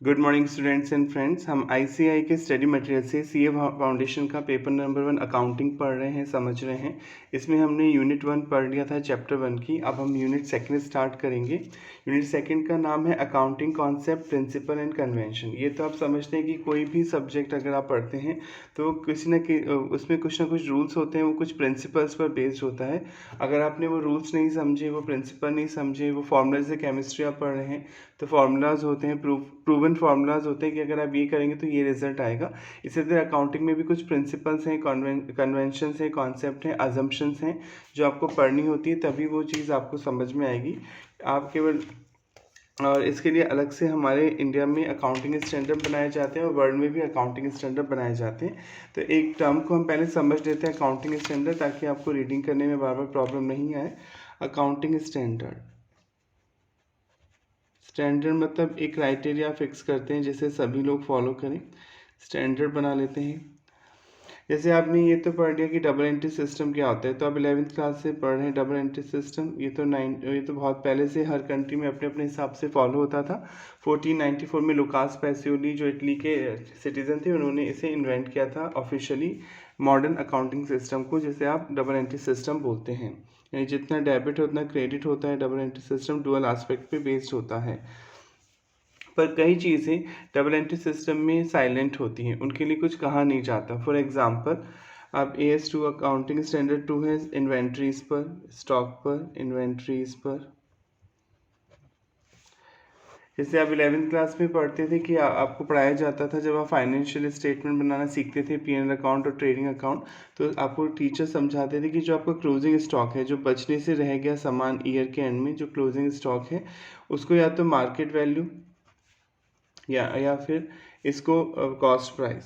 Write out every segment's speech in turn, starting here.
Good morning students and friends. हम ICI के study material से सीए फाउंडेशन का पेपर नंबर 1 अकाउंटिंग पढ़ रहे हैं, समझ रहे हैं। इसमें हमने यूनिट 1 पढ़ लिया था, चैप्टर 1 की। अब हम यूनिट 2 स्टार्ट करेंगे। यूनिट 2 का नाम है accounting concept, principle and convention. ये तो आप समझते हैं कि कोई भी सब्जेक्ट अगर आप पढ़ते हैं तो किसी न कि उसमें कुछ ना कुछ रूल्स होते हैं, वो कुछ प्रिंसिपल्स पर बेस्ड होता है। अगर आपने वो रूल्स नहीं समझे, वो प्रिंसिपल नहीं समझे, वो फॉर्मूला से केमिस्ट्री आप पढ़ रहे हैं तो फार्मूलाज होते हैं, प्रूवन फार्मूलाज होते हैं कि अगर आप ये करेंगे तो ये रिजल्ट आएगा। इसी तरह अकाउंटिंग में भी कुछ प्रिंसिपल्स हैं, कन्वेंशंस हैं, कॉन्सेप्ट हैं, अजम्पशंस हैं जो आपको पढ़नी होती है, तभी वो चीज़ आपको समझ में आएगी। आप केवल और इसके लिए अलग से हमारे इंडिया में अकाउंटिंग स्टैंडर्ड बनाए जाते हैं और वर्ल्ड में भी अकाउंटिंग स्टैंडर्ड बनाए जाते हैं। तो एक टर्म को हम पहले समझ लेते हैं, अकाउंटिंग स्टैंडर्ड, ताकि आपको रीडिंग करने में बार बार प्रॉब्लम नहीं आए। अकाउंटिंग स्टैंडर्ड मतलब एक क्राइटेरिया फिक्स करते हैं जिसे सभी लोग फॉलो करें, स्टैंडर्ड बना लेते हैं। जैसे आपने ये तो पढ़ लिया कि डबल एंट्री सिस्टम क्या होता है, तो आप 11वीं क्लास से पढ़ रहे हैं डबल एंट्री सिस्टम। ये तो बहुत पहले से हर कंट्री में अपने अपने हिसाब से फॉलो होता था। 1494 में लुकास पैसियोली जो इटली के सिटीजन थे, उन्होंने इसे इन्वेंट किया था ऑफिशियली, मॉडर्न अकाउंटिंग सिस्टम को, जिसे आप डबल एंट्री सिस्टम बोलते हैं। यानी जितना डेबिट उतना क्रेडिट होता है। Double entry system dual aspect पे बेस्ड होता है। पर कई चीज़ें डबल एंट्री सिस्टम में साइलेंट होती हैं, उनके लिए कुछ कहा नहीं जाता। फॉर एग्जांपल, अब AS2 अकाउंटिंग स्टैंडर्ड 2 है इन्वेंट्रीज पर, स्टॉक पर, इन्वेंट्रीज पर। जैसे आप 11वीं क्लास में पढ़ते थे कि आपको पढ़ाया जाता था, जब आप फाइनेंशियल स्टेटमेंट बनाना सीखते थे, P&L अकाउंट और ट्रेडिंग अकाउंट, तो आपको टीचर समझाते थे कि जो आपका क्लोजिंग स्टॉक है, जो बचने से रह गया सामान ईयर के एंड में, जो क्लोजिंग स्टॉक है, उसको या तो मार्केट वैल्यू या फिर इसको कॉस्ट प्राइस,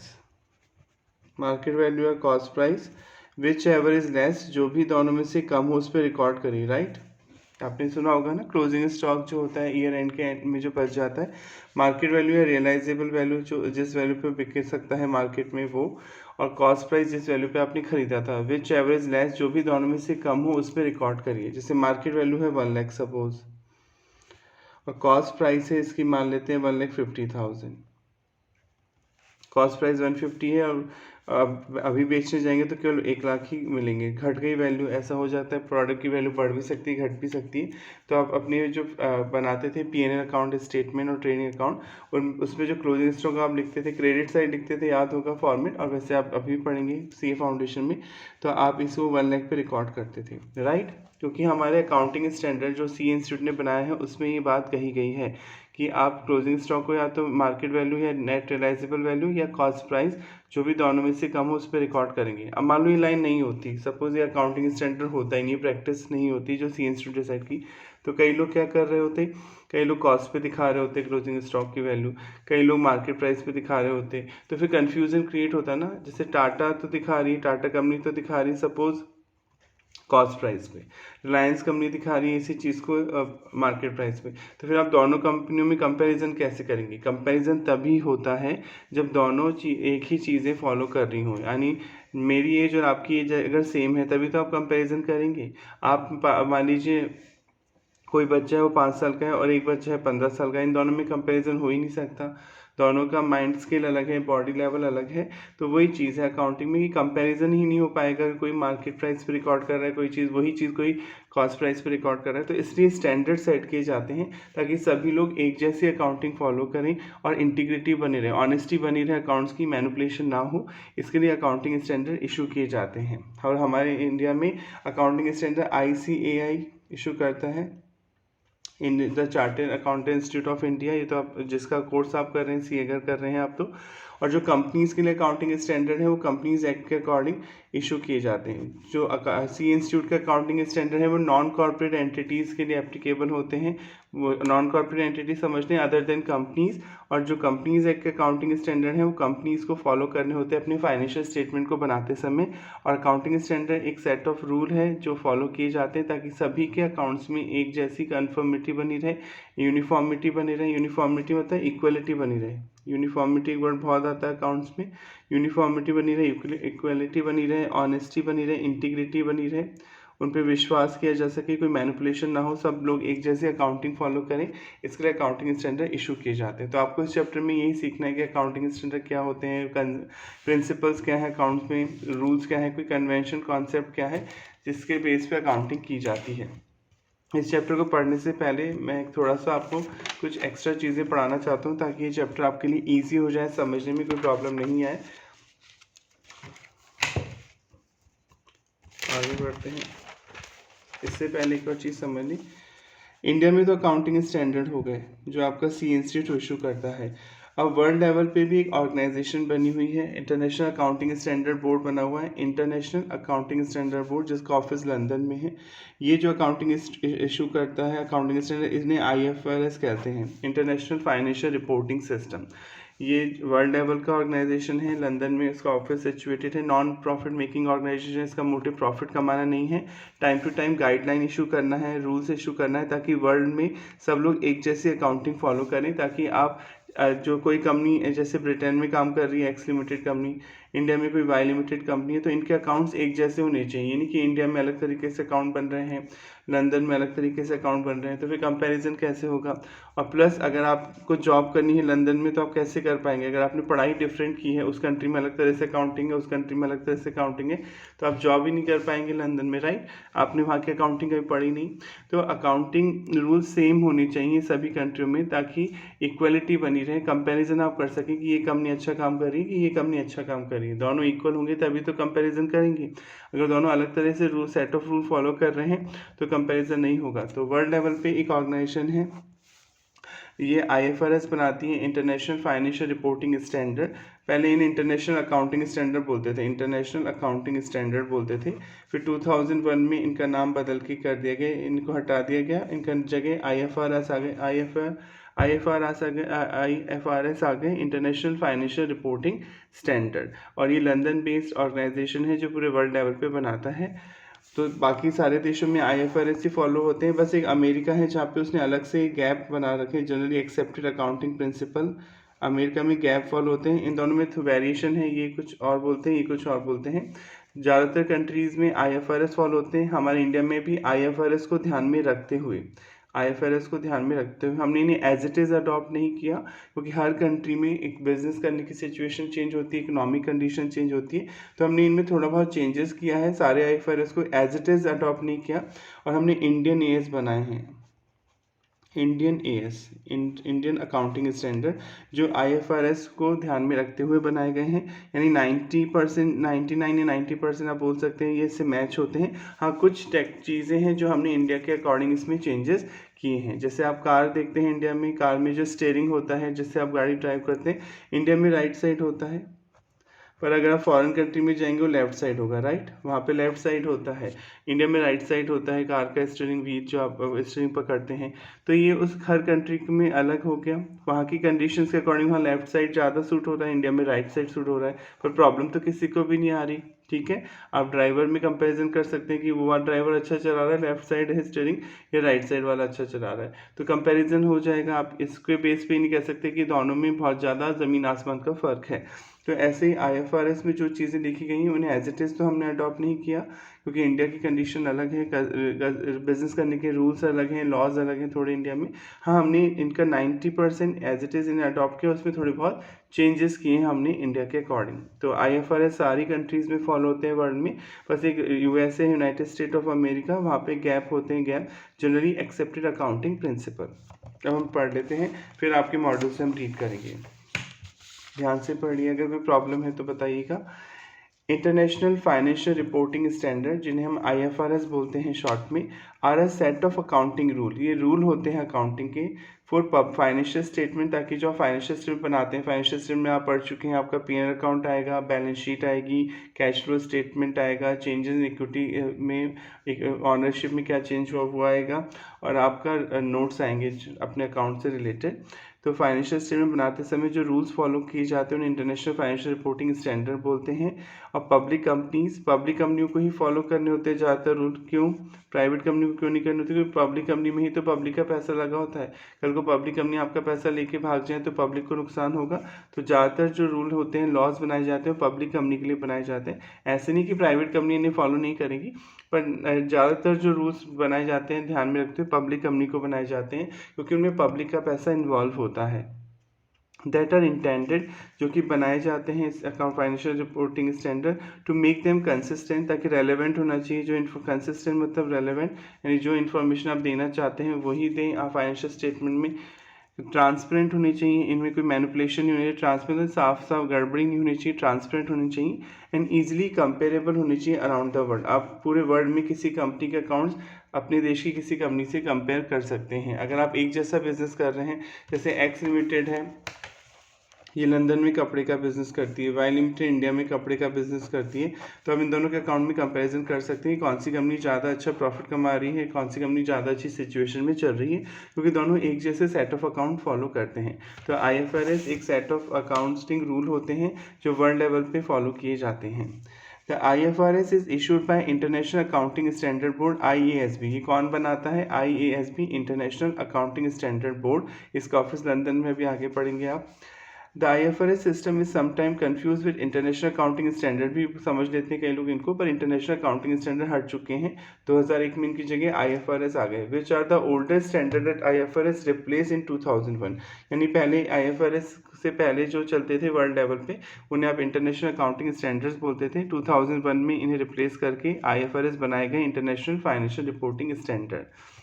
मार्केट वैल्यू या cost price, which ever is less, जो भी दोनों में से कम हो उस पर रिकॉर्ड करिए। राइट, आपने सुना होगा ना, क्लोजिंग स्टॉक जो होता है ईयर एंड के एंड में जो बच जाता है, मार्केट वैल्यू या रियलाइजेबल वैल्यू जो जिस वैल्यू पे बिक सकता है मार्केट में वो, और कॉस्ट प्राइस जिस वैल्यू पे आपने खरीदा था। विच एवरेज लेस, जो भी दोनों में से कम हो उस पर रिकॉर्ड करिए। जैसे मार्केट वैल्यू है 1 लाख सपोज, और कॉस्ट प्राइस है इसकी मान लेते हैं 1,50,000। कॉस्ट प्राइस 150 है और अभी बेचने जाएंगे तो केवल 1 लाख ही मिलेंगे, घट गई वैल्यू। ऐसा हो जाता है, प्रोडक्ट की वैल्यू बढ़ भी सकती है, घट भी सकती है। तो आप अपने जो बनाते थे P&L अकाउंट, स्टेटमेंट और ट्रेडिंग अकाउंट, और उसमें जो क्लोजिंग स्टॉक आप लिखते थे, क्रेडिट साइड लिखते थे, याद होगा फॉर्मेट, और वैसे आप अभी पढ़ेंगे सीए फाउंडेशन में, तो आप इसको 1 लाख पे रिकॉर्ड करते थे। राइट, क्योंकि हमारे अकाउंटिंग स्टैंडर्ड जो सीए इंस्टीट्यूट ने बनाया है उसमें ये बात कही गई है कि आप क्लोजिंग स्टॉक को या तो मार्केट वैल्यू या नेट रियलाइजेबल वैल्यू या कॉस्ट प्राइस, जो भी दोनों में से कम हो उस पर रिकॉर्ड करेंगे। अब मान लो ये लाइन नहीं होती, सपोज ये अकाउंटिंग स्टैंडर्ड होता ही नहीं, प्रैक्टिस नहीं होती जो सी इंस्टीट्यूट डिसाइड की, तो कई लोग क्या कर रहे होते, कई लोग कॉस्ट पे दिखा रहे होते क्लोजिंग स्टॉक की वैल्यू, कई लोग मार्केट प्राइस पे दिखा रहे होते, तो फिर कन्फ्यूजन क्रिएट होता ना। जैसे टाटा तो दिखा रही है, टाटा कंपनी तो दिखा रही है सपोज कॉस्ट प्राइस पे, रिलायंस कंपनी दिखा रही है इसी चीज़ को मार्केट प्राइस पे, तो फिर आप दोनों कंपनियों में कंपैरिजन कैसे करेंगे? कंपैरिजन तभी होता है जब दोनों एक ही चीज़ें फॉलो कर रही हों, यानी मेरी एज और आपकी एज अगर सेम है तभी तो आप कंपैरिजन करेंगे। आप मान लीजिए कोई बच्चा है वो 5 साल का है और एक बच्चा है 15 साल का, इन दोनों में कंपैरिजन हो ही नहीं सकता, दोनों का माइंड स्केल अलग है, बॉडी लेवल अलग है। तो वही चीज़ है अकाउंटिंग में कि कंपैरिजन ही नहीं हो पाएगा। कोई मार्केट प्राइस पे रिकॉर्ड कर रहा है कोई चीज़, वही चीज़ कोई कॉस्ट प्राइस पे रिकॉर्ड कर रहा है, तो इसलिए स्टैंडर्ड सेट किए जाते हैं ताकि सभी लोग एक जैसी अकाउंटिंग फॉलो करें और इंटीग्रिटी बनी रहे, ऑनेस्टी बनी रहे, अकाउंट्स की मैनिपुलेशन ना हो, इसके लिए अकाउंटिंग स्टैंडर्ड इशू किए जाते हैं। और हमारे इंडिया में अकाउंटिंग स्टैंडर्ड ICAI इशू करता है, in the chartered accountant institute of India. ये तो आप जिसका कोर्स आप कर रहे हैं, सीए अगर कर रहे हैं आप तो। और जो कंपनीज़ के लिए अकाउंटिंग स्टैंडर्ड है वो कंपनीज एक्ट के अकॉर्डिंग इशू किए जाते हैं। जो सी इंस्टीट्यूट का अकाउंटिंग स्टैंडर्ड है वो नॉन कॉर्पोरेट एंटिटीज़ के लिए एप्लीकेबल होते हैं। वो नॉन कॉर्पोरेट एंटिटी समझते हैं अदर देन कंपनीज, और जो कंपनीज एक्ट के अकाउंटिंग स्टैंडर्ड है वो कंपनीज को फॉलो करने होते हैं अपने फाइनेंशियल स्टेटमेंट को बनाते समय। और अकाउंटिंग स्टैंडर्ड एक सेट ऑफ रूल है जो फॉलो किए जाते हैं ताकि सभी के अकाउंट्स में एक जैसी कन्फर्मिटी बनी रहे, यूनिफॉर्मिटी बनी रहे। यूनिफॉर्मिटी मतलब इक्वलिटी बनी रहे, यूनिफॉर्मिटी एक वर्ड बहुत आता है अकाउंट्स में। यूनिफॉर्मिटी बनी रहे, इक्वलिटी बनी रहे, ऑनेस्टी बनी रहे, इंटीग्रिटी बनी रहे, उन पे विश्वास किया जा सके, कोई मैनिपुलेशन ना हो, सब लोग एक जैसे अकाउंटिंग फॉलो करें, इसके लिए अकाउंटिंग स्टैंडर्ड इशू किए जाते हैं। तो आपको इस चैप्टर में यही सीखना है कि अकाउंटिंग स्टैंडर्ड क्या होते हैं, प्रिंसिपल्स क्या है अकाउंट्स में, रूल्स क्या है, कोई कन्वेंशन कॉन्सेप्ट क्या है जिसके बेस पे अकाउंटिंग की जाती है। इस चैप्टर को पढ़ने से पहले मैं थोड़ा सा आपको कुछ एक्स्ट्रा चीज़ें पढ़ाना चाहता हूँ ताकि ये चैप्टर आपके लिए ईजी हो जाए, समझने में कोई प्रॉब्लम नहीं आए। आगे बढ़ते हैं। इससे पहले एक और चीज़ समझ ली, इंडिया में तो अकाउंटिंग स्टैंडर्ड हो गए जो आपका सी इंस्टीट्यूट इशू करता है। अब वर्ल्ड लेवल पे भी एक ऑर्गेनाइजेशन बनी हुई है, इंटरनेशनल अकाउंटिंग स्टैंडर्ड बोर्ड बना हुआ है, इंटरनेशनल अकाउंटिंग स्टैंडर्ड बोर्ड, जिसका ऑफिस लंदन में है। ये जो अकाउंटिंग इशू करता है अकाउंटिंग स्टैंडर्ड, इन्हें IFRS कहते हैं, इंटरनेशनल फाइनेंशियल रिपोर्टिंग सिस्टम। ये वर्ल्ड लेवल का ऑर्गेनाइजेशन है, लंदन में इसका ऑफिस सिचुएटेड है, नॉन प्रॉफिट मेकिंग ऑर्गेनाइजेशन, इसका मोटिव प्रॉफिट कमाना नहीं है, time to time guideline issue करना है, रूल्स इशू करना है, ताकि वर्ल्ड में सब लोग एक जैसी अकाउंटिंग फॉलो करें, ताकि आप जो कोई कंपनी जैसे ब्रिटेन में काम कर रही है एक्स लिमिटेड कंपनी, इंडिया में कोई वाई लिमिटेड कंपनी है, तो इनके अकाउंट्स एक जैसे होने चाहिए, यानी कि इंडिया में अलग तरीके से अकाउंट बन रहे हैं, लंदन में अलग तरीके से अकाउंट बन रहे हैं, तो फिर कंपैरिजन कैसे होगा। और प्लस अगर आपको जॉब करनी है लंदन में तो आप कैसे कर पाएंगे, अगर आपने पढ़ाई डिफरेंट की है, उस कंट्री में अलग तरह से अकाउंटिंग है, उस कंट्री में अलग तरह से अकाउंटिंग है, तो आप जॉब ही नहीं कर पाएंगे लंदन में, राइट। आपने वहाँ की अकाउंटिंग कभी पढ़ी नहीं। तो अकाउंटिंग रूल सेम होने चाहिए सभी कंट्रियों में, ताकि इक्वलिटी बनी रहे, कंपैरिजन आप कर सकें कि ये कंपनी अच्छा काम कर रही है कि ये कंपनी अच्छा काम कर रही है, दोनों इक्वल होंगे तभी तो कंपैरिजन करेंगे। अगर दोनों अलग तरह से rule set of rule follow कर रहे हैं तो कंपैरिजन नहीं होगा। तो वर्ल्ड लेवल पे एक ऑर्गेनाइजेशन है, ये IFRS बनाती है, इंटरनेशनल फाइनेंशियल रिपोर्टिंग स्टैंडर्ड। पहले इन्हें इंटरनेशनल अकाउंटिंग स्टैंडर्ड बोलते थे, इंटरनेशनल अकाउंटिंग स्टैंडर्ड बोलते थे। फिर 2001 में इनका नाम बदल के कर दिया गया, इनको हटा दिया गया, इनका जगह IFRS आ गए, IFRS आ गए, इंटरनेशनल फाइनेंशियल रिपोर्टिंग स्टैंडर्ड। और ये लंदन बेस्ड ऑर्गेनाइजेशन है जो पूरे वर्ल्ड लेवल पे बनाता है। तो बाकी सारे देशों में IFRS ही फॉलो होते हैं, बस एक अमेरिका है जहाँ पे उसने अलग से गैप बना रखे, generally accepted accounting principle. America में गैप फॉलो होते हैं, इन दोनों में तो वेरिएशन है, ये कुछ और बोलते हैं, ये कुछ और बोलते हैं। ज़्यादातर कंट्रीज़ में IFRS फॉलो होते हैं, हमारे इंडिया में भी IFRS को ध्यान में रखते हुए हमने इन्हें एज इट इज़ अडॉप्ट नहीं किया, क्योंकि हर कंट्री में एक बिजनेस करने की सिचुएशन चेंज होती है, इकोनॉमिक कंडीशन चेंज होती है, तो हमने इनमें थोड़ा बहुत चेंजेस किया है, सारे IFRS को एज इट इज़ अडॉप्ट नहीं किया, और हमने इंडियन AS बनाए हैं, इंडियन अकाउंटिंग स्टैंडर्ड, जो IFRS को ध्यान में रखते हुए बनाए गए हैं, यानी 90%, 99 या 90% आप बोल सकते हैं ये इससे मैच होते हैं। हाँ, कुछ टेक चीज़ें हैं जो हमने इंडिया के अकॉर्डिंग इसमें चेंजेस किए हैं। जैसे आप कार देखते हैं, इंडिया में कार में जो स्टीयरिंग होता है जिससे आप गाड़ी ड्राइव करते हैं, इंडिया में राइट साइड होता है, पर अगर आप फॉरेन कंट्री में जाएंगे वो लेफ्ट साइड होगा, राइट, वहाँ पे लेफ्ट साइड होता है, इंडिया में राइट साइड होता है कार का स्टीयरिंग व्हील जो आप स्टीयरिंग पकड़ते हैं। तो ये उस हर कंट्री में अलग हो गया, वहाँ की कंडीशंस के अकॉर्डिंग वहाँ लेफ्ट साइड ज़्यादा सूट हो रहा है, इंडिया में राइट साइड सूट हो रहा है, पर प्रॉब्लम तो किसी को भी नहीं आ रही, ठीक है। आप ड्राइवर में कंपैरिजन कर सकते हैं कि वो ड्राइवर अच्छा चला रहा है, लेफ्ट साइड है स्टीयरिंग, या राइट साइड वाला अच्छा चला रहा है, तो कंपैरिजन हो जाएगा। आप इसके बेस पे नहीं कह सकते कि दोनों में बहुत ज़्यादा ज़मीन आसमान का फ़र्क है। तो ऐसे ही IFRS में जो चीज़ें लिखी गई हैं उन्हें एज इट इज़ तो हमने अडॉप्ट नहीं किया, क्योंकि इंडिया की कंडीशन अलग है, बिजनेस करने के रूल्स अलग हैं, लॉज अलग हैं थोड़े इंडिया में। हाँ, हमने इनका 90% एज इट इज़ इन्हें अडॉप्ट किया, उसमें थोड़े बहुत चेंजेस किए हैं हमने इंडिया के अकॉर्डिंग। तो IFRS सारी कंट्रीज़ में फॉलो होते हैं वर्ल्ड में, बस एक USA United state of America, वहाँ पे गैप होते हैं, gap generally accepted accounting principle. अब हम पढ़ लेते हैं, फिर आपके मॉड्यूल से हम रीड करेंगे, ध्यान से पढ़िए, अगर कोई प्रॉब्लम है तो बताइएगा। इंटरनेशनल फाइनेंशियल रिपोर्टिंग स्टैंडर्ड, जिन्हें हम IFRS बोलते हैं शॉर्ट में, are a set of accounting rule, ये रूल होते हैं अकाउंटिंग के फॉर फाइनेंशियल स्टेटमेंट, ताकि जो फाइनेंशियल स्टेटमेंट बनाते हैं, फाइनेंशियल स्टेटमेंट में आप पढ़ चुके हैं, आपका P&L अकाउंट आएगा, बैलेंस शीट आएगी, कैश फ्लो स्टेटमेंट आएगा, चेंजेस इन इक्विटी में, ऑनरशिप में क्या चेंज हुआ वो आएगा, और आपका नोट्स आएंगे अपने अकाउंट से रिलेटेड। तो फाइनेंशियल स्टेटमेंट बनाते समय जो रूल्स फॉलो किए जाते हैं उन्हें इंटरनेशनल फाइनेंशियल रिपोर्टिंग स्टैंडर्ड बोलते हैं। और पब्लिक कंपनियों को ही फॉलो करने होते हैं ज़्यादातर रूल। क्यों? प्राइवेट कंपनी को क्यों नहीं करने होते? क्योंकि पब्लिक कंपनी में ही तो पब्लिक का पैसा लगा होता है। कल को पब्लिक कंपनी आपका पैसा लेके भाग जाए तो पब्लिक को नुकसान होगा। तो ज़्यादातर जो रूल होते हैं, लॉज बनाए जाते हैं, पब्लिक कंपनी के लिए बनाए जाते हैं। ऐसे नहीं कि प्राइवेट कंपनी इन्हें फॉलो नहीं करेगी, पर ज़्यादातर जो रूल्स बनाए जाते हैं ध्यान में रखते हुए पब्लिक कंपनी को बनाए जाते हैं, क्योंकि उनमें पब्लिक का पैसा इन्वॉल्व होता है। दैट आर इंटेंडेड, जो कि बनाए जाते हैं इस account financial reporting standard to make them consistent, ताकि रेलेवेंट होना चाहिए। जो कंसिस्टेंट मतलब रेलेवेंट, यानी जो इन्फॉर्मेशन आप देना चाहते हैं वही दें आप फाइनेंशियल स्टेटमेंट में। ट्रांसपेरेंट होनी चाहिए, इनमें कोई मैनिपुलेशन नहीं होनी चाहिए, ट्रांसपेरेंट साफ साफ गड़बड़ी नहीं होनी चाहिए, ट्रांसपेरेंट होनी चाहिए एंड ईजिली कंपेरेबल होनी चाहिए अराउंड द वर्ल्ड। आप पूरे वर्ल्ड में किसी कंपनी के अकाउंट्स अपने देश की किसी कंपनी से कंपेयर कर सकते हैं। अगर आप एक जैसा बिजनेस कर रहे हैं, जैसे एक्स लिमिटेड है, ये लंदन में कपड़े का बिजनेस करती है, वाई लिमिटेड इंडिया में कपड़े का बिजनेस करती है, तो हम इन दोनों के अकाउंट में कंपैरिजन कर सकते हैं कौन सी कंपनी ज़्यादा अच्छा प्रॉफिट कमा रही है, कौन सी कंपनी ज़्यादा अच्छी सिचुएशन में चल रही है, क्योंकि दोनों एक जैसे सेट ऑफ अकाउंट फॉलो करते हैं। तो IFRS एक सेट ऑफ अकाउंटिंग रूल होते हैं जो वर्ल्ड लेवल पे फॉलो किए जाते हैं। The IFRS is issued by international accounting standard board IASB। ये कौन बनाता है? IASB, international accounting standard board. इसका ऑफिस लंदन में भी आगे पढ़ेंगे आप। The IFRS system is sometime confuse with international accounting standard, भी समझ लेते हैं कई लोग इनको, पर इंटरनेशनल अकाउंटिंग स्टैंडर्ड हट चुके हैं। 2001 में इनकी जगह IFRS आ गए। Which are the oldest standard that IFRS replace in 2001। यानी पहले IFRS से पहले जो चलते थे वर्ल्ड लेवल पे, उन्हें आप इंटरनेशनल अकाउंटिंग स्टैंडर्ड्स बोलते थे। 2001 में इन्हें रिप्लेस करके IFRS बनाए गए, international financial reporting standard.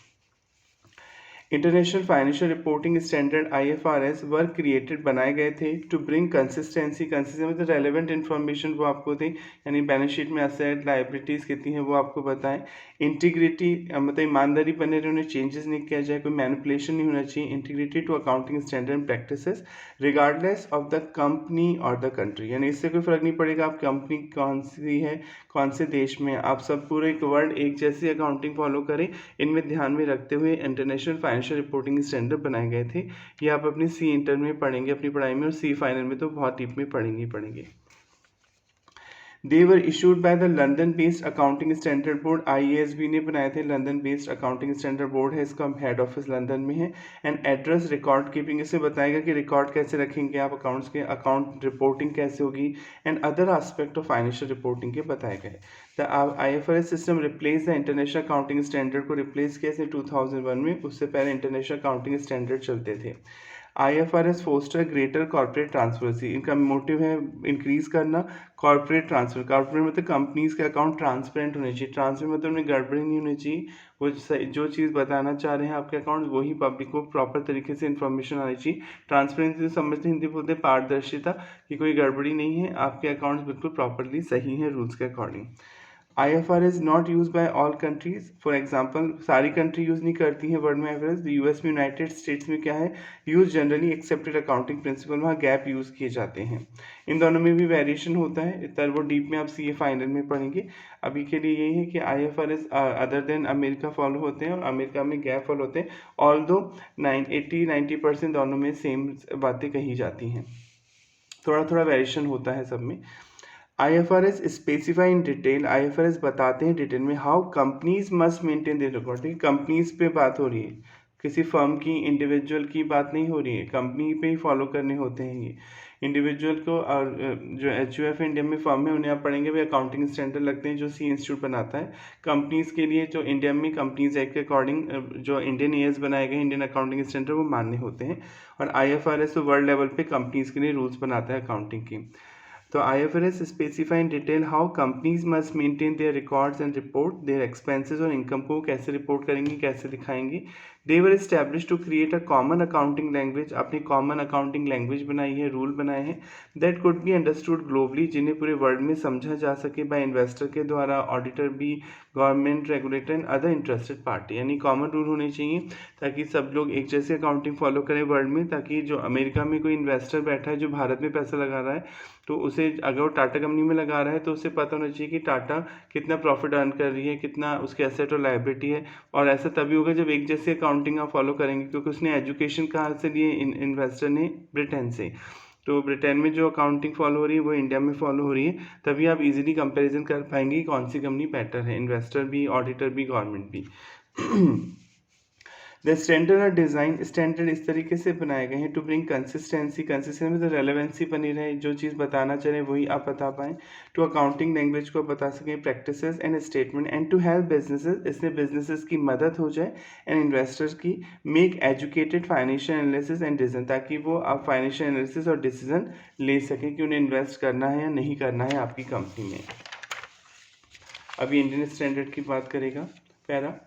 International financial reporting standard IFRS वर क्रिएटेड, बनाए गए थे टू ब्रिंग कंसिस्टेंसी मतलब रेलेवेंट इन्फॉर्मेशन वो आपको दें, यानी बैलेंस शीट में एसेट लायबिलिटीज़ कितनी है वो आपको बताएं। इंटीग्रिटी मतलब ईमानदारी बने रहे, उन्हें चेंजेस नहीं किया जाए, कोई मैनिपुलेशन नहीं होना चाहिए। Integrity to accounting standard practices regardless of the company और द कंट्री, यानी इससे कोई फर्क नहीं पड़ेगा आप कंपनी कौन सी है, कौन से देश में, आप सब पूरे वर्ल्ड एक जैसी अकाउंटिंग फॉलो करें। इनमें ध्यान में रखते हुए इंटरनेशनल फाइनेंशियल रिपोर्टिंग स्टैंडर्ड बनाए गए थे। ये आप अपनी सी इंटर में पढ़ेंगे अपनी पढ़ाई में, और सी फाइनल में तो बहुत डीप में पढ़ेंगे। They were issued by the London based accounting standard board, IASB ने बनाए थे। London based accounting standard board है, इसका हेड ऑफिस लंदन में है। एंड एड्रेस रिकॉर्ड कीपिंग, इसे बताएगा कि रिकॉर्ड कैसे रखेंगे आप अकाउंट्स के, अकाउंट रिपोर्टिंग कैसे होगी, and other aspect of financial reporting के बताए गए। The IFRS system replace the international accounting standard को रिप्लेस किया 2001 में, उससे पहले इंटरनेशनल अकाउंटिंग स्टैंडर्ड चलते थे। IFRS foster greater corporate transparency, इनका मोटिव है इंक्रीज करना कॉर्पोरेट ट्रांसफर। कॉर्पोरेट मतलब कंपनीज के अकाउंट ट्रांसपेरेंट होने चाहिए, ट्रांसपेरेंट मतलब उन्हें गड़बड़ी नहीं होनी चाहिए, वो जो चीज़ बताना चाह रहे हैं आपके अकाउंट वही पब्लिक को प्रॉपर तरीके से इन्फॉर्मेशन आनी चाहिए। ट्रांसपेरेंसी समझते हिंदी बोलते हैं पारदर्शिता, कि कोई गड़बड़ी नहीं है, आपके अकाउंट्स बिल्कुल प्रॉपरली सही हैं रूल्स के according. IFRS not use by all countries, for example सारी कंट्री यूज़ नहीं करती हैं वर्ल्ड में IFRS। US में, यूनाइटेड स्टेट्स में क्या है, use generally accepted accounting principle, वहाँ गैप यूज़ किए जाते हैं। इन दोनों में भी वेरिएशन होता है, इतना वो डीप में आप CA फाइनल में पढ़ेंगे। अभी के लिए यही है कि IFRS other than America follow होते हैं, और अमेरिका में गैप फॉलो होते हैं, ऑल्दो 80-90% दोनों में सेम बातें कही जाती हैं, थोड़ा थोड़ा वेरिएशन होता है सब में। IFRS specify in detail, IFRS बताते हैं डिटेल में how companies must maintain there record. देखिए कंपनीज पे बात हो रही है, किसी फर्म की, इंडिविजुअल की बात नहीं हो रही है, कंपनी पे ही फॉलो करने होते हैं ये। इंडिविजुअल को, और जो HUF इंडिया में फर्म है उन्हें आप पढ़ेंगे वे अकाउंटिंग स्टैंडर्ड लगते हैं जो सी इंस्टीट्यूट बनाता है। कंपनीज के लिए जो इंडिया में कंपनीज एक्ट के अकॉर्डिंग जो इंडियन ईएस बनाए गए, इंडियन अकाउंटिंग स्टैंडर्ड, वो मान्य होते हैं। और IFRS तो वर्ल्ड लेवल पे कंपनीज के लिए रूल्स बनाता है अकाउंटिंग की। तो IFRS specify in detail how companies must maintain their records and report their expenses, और इनकम को कैसे रिपोर्ट करेंगी, कैसे दिखाएंगी। They were established to create a common accounting language, अपनी कॉमन अकाउंटिंग लैंग्वेज बनाई है, रूल बनाए हैं, that could be understood globally, जिन्हें पूरे वर्ल्ड में समझा जा सके, बाय इन्वेस्टर के द्वारा, ऑडिटर भी, government, regulator and other interested party. यानी कॉमन रूल होने चाहिए ताकि सब लोग एक जैसे अकाउंटिंग फॉलो करें वर्ल्ड में, ताकि जो अमेरिका में कोई इन्वेस्टर बैठा है जो भारत में पैसा लगा रहा है, तो उसे अगर वो टाटा कंपनी में लगा रहा है तो उसे पता होना चाहिए कि टाटा कितना प्रॉफिट अर्न कर रही है, कितना उसके एसेट और लायबिलिटी है। और ऐसा तभी होगा जब एक जैसे अकाउंटिंग आप फॉलो करेंगे, क्योंकि उसने एजुकेशन कहाँ से लिए, इन्वेस्टर ने ब्रिटेन से। तो ब्रिटेन में जो अकाउंटिंग फॉलो हो रही है वो इंडिया में फॉलो हो रही है, तभी आप इजीली कंपैरिजन कर पाएंगे कि कौन सी कंपनी बेटर है, इन्वेस्टर भी, ऑडिटर भी, गवर्नमेंट भी। The standard are design, standard इस तरीके से बनाए गए हैं टू ब्रिंग कंसिस्टेंसी, कंसिस्टेंसी में तो रेलेवेंसी बनी रहे, जो चीज़ बताना चाहे वही आप बता पाएँ, टू अकाउंटिंग लैंग्वेज को बता सकें, practices and statement, and to help businesses, इससे बिजनेसेस की मदद हो जाए, एंड इन्वेस्टर्स की, make educated financial analysis and decision, ताकि वो आप फाइनेंशियल एनालिसिस और डिसीजन ले सकें कि उन्हें इन्वेस्ट करना है या नहीं करना है आपकी कंपनी में। अभी इंडियन स्टैंडर्ड की बात करेगा पैरा।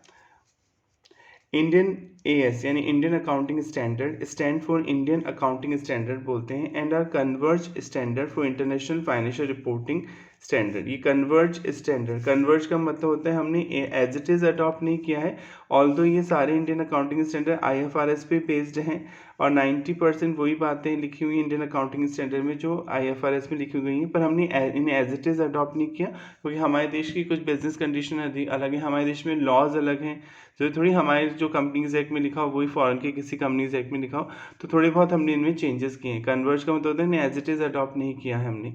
इंडियन एएस यानी Indian accounting standard stand for Indian accounting standard बोलते हैं, and are converge standard for international financial reporting standard. ये कन्वर्ज स्टैंडर्ड, कन्वर्ज का मतलब होता है हमने एज इट इज़ अडॉप्ट नहीं किया है, ऑल्दो ये सारे इंडियन अकाउंटिंग स्टैंडर्ड IFRS पे बेस्ड हैं, और 90% वही बातें लिखी हुई इंडियन अकाउंटिंग स्टैंडर्ड में जो IFRS में लिखी गई हैं, पर हमने इन्हें एज इट इज़ अडॉप्ट नहीं किया, क्योंकि हमारे देश की कुछ बिजनेस कंडीशन अलग है, हमारे देश में लॉज अलग हैं, तो थोड़ी हमारे जो कंपनीज एक्ट में लिखा हो वही फॉरेन के किसी कंपनीज एक्ट में लिखा हो, तो थोड़े बहुत हमने इनमें चेंजेस किए हैं। कन्वर्ज का मतलब होता है एज इट इज़ अडॉप्ट नहीं किया है हमने।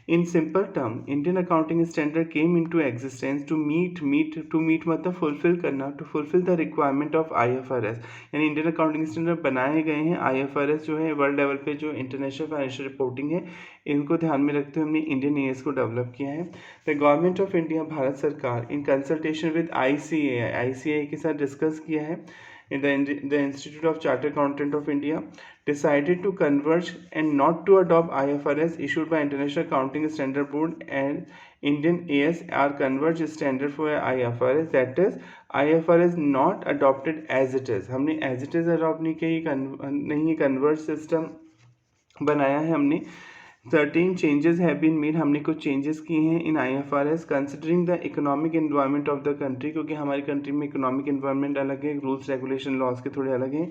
In simple term, Indian accounting standard came into existence to meet मतलब fulfill करना, to fulfill the requirement of IFRS, यानी इंडियन अकाउंटिंग स्टैंडर्ड बनाए गए हैं IFRS जो है वर्ल्ड लेवल पे जो इंटरनेशनल फाइनेंशियल रिपोर्टिंग है, इनको ध्यान में रखते हुए हमने इंडियन एएस को डेवलप किया है। The government of India, Bharat सरकार, इन कंसल्टेशन विद ICAI के साथ डिस्कस किया है, the Institute of Chartered Accountant of India decided to converge and not to adopt IFRS issued by International Accounting Standard Board, and Indian AS are converged standard for IFRS, that is IFRS not adopted as it is। हमने as it is adopt नहीं किया, नहीं, converged system बनाया है हमने। 13 changes have been made, हमने कुछ changes किए हैं इन IFRS considering the economic environment of the country, क्योंकि हमारी कंट्री में इकोनॉमिक एनवायरनमेंट अलग है, रूल्स रेगुलेशन लॉज के थोड़े अलग हैं।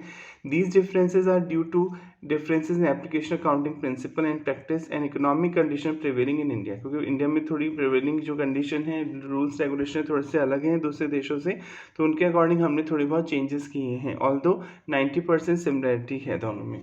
These differences are due to differences in application accounting principle and practice and economic condition prevailing in India, क्योंकि इंडिया में थोड़ी प्रिवेलिंग जो कंडीशन है, रूल्स रेगुलेशन थोड़े से अलग हैं दूसरे देशों से, तो उनके अकॉर्डिंग हमने थोड़े बहुत चेंजेस किए हैं, ऑल्दो 90% सिमिलरिटी है दोनों में।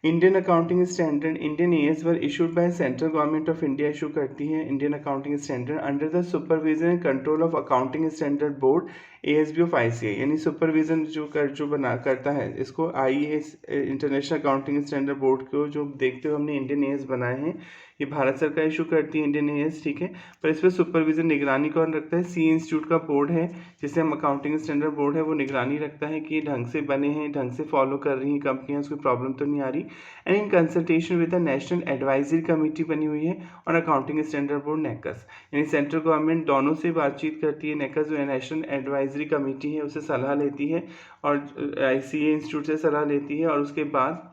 Indian accounting standard, Indian as were issued by central government of India, issue करती है Indian accounting standard under the supervision and control of accounting standard board ASB of ICAI, यानी supervision जो करता है इसको IAS international accounting standard board को जो देखते हुए हमने इंडियन एएस बनाए हैं, ये भारत सरकार इशू करती है इंडियन एएस, ठीक है, पर इस पर सुपरविजन निगरानी कौन रखता है? सी इंस्टीट्यूट का बोर्ड है जिसे हम अकाउंटिंग स्टैंडर्ड बोर्ड है, वो निगरानी रखता है कि ढंग से बने हैं, ढंग से फॉलो कर रही हैं कंपनियां, उसको प्रॉब्लम तो नहीं आ रही। And in consultation with the national advisory committee बनी हुई है और अकाउंटिंग स्टैंडर्ड बोर्ड नेकस, यानी सेंट्रल गवर्नमेंट दोनों से बातचीत करती है, नेकस जो नेशनल एडवाइजरी कमेटी है उससे सलाह लेती है और ICAI इंस्टीट्यूट से सलाह लेती है, और उसके बाद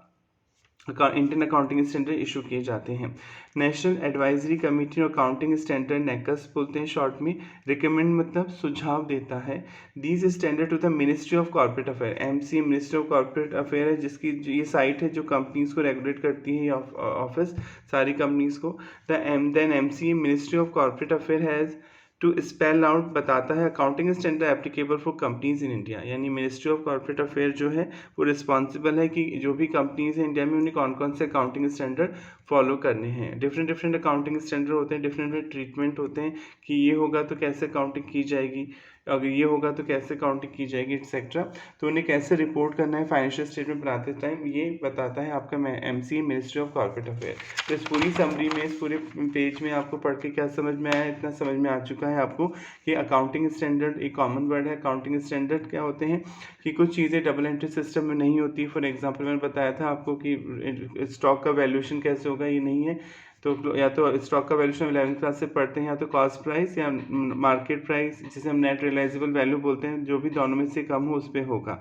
इंडियन अकाउंटिंग स्टैंडर्ड इशू किए जाते हैं। नेशनल एडवाइजरी कमेटी और अकाउंटिंग स्टैंडर्ड नेकस बोलते हैं शॉर्ट में, रिकमेंड मतलब सुझाव देता है, these standard to the ministry of corporate affair, MCA ministry of corporate affair है, जिसकी ये साइट है जो कंपनीज को रेगुलेट करती है, ऑफिस सारी कंपनीज को। Then MCA ministry of corporate affair has to spell out, बताता है accounting standard applicable for companies in India, यानी मिनिस्ट्री ऑफ कॉर्पोरेट अफेयर जो है वो रिस्पॉन्सिबल है कि जो भी कंपनीज हैं इंडिया में उन्हें कौन कौन से अकाउंटिंग स्टैंडर्ड फॉलो करने हैं। डिफरेंट अकाउंटिंग स्टैंडर्ड होते हैं, डिफरेंट ट्रीटमेंट होते हैं कि ये होगा तो कैसे अकाउंटिंग की जाएगी, अगर ये होगा तो कैसे अकाउंटिंग की जाएगी एक्सेट्रा, तो उन्हें कैसे रिपोर्ट करना है फाइनेंशियल स्टेटमेंट बनाते टाइम, ये बताता है आपका MCA ministry of corporate affair. तो इस पूरी समरी में, इस पूरे पेज में आपको पढ़ के क्या समझ में आया? इतना समझ में आ चुका है आपको कि अकाउंटिंग स्टैंडर्ड एक कॉमन वर्ड है। अकाउंटिंग स्टैंडर्ड क्या होते हैं कि कुछ चीज़ें डबल एंट्री सिस्टम में नहीं होती। फॉर एग्जांपल मैंने बताया था आपको कि स्टॉक का वैल्यूएशन कैसे होगा, ये नहीं है, तो या तो स्टॉक का वैल्यूएशन 11वीं क्लास से पढ़ते हैं, या तो कॉस्ट प्राइस या मार्केट प्राइस जिसे हम नेट रियलाइजेबल वैल्यू बोलते हैं, जो भी दोनों में से कम हो उस पर होगा।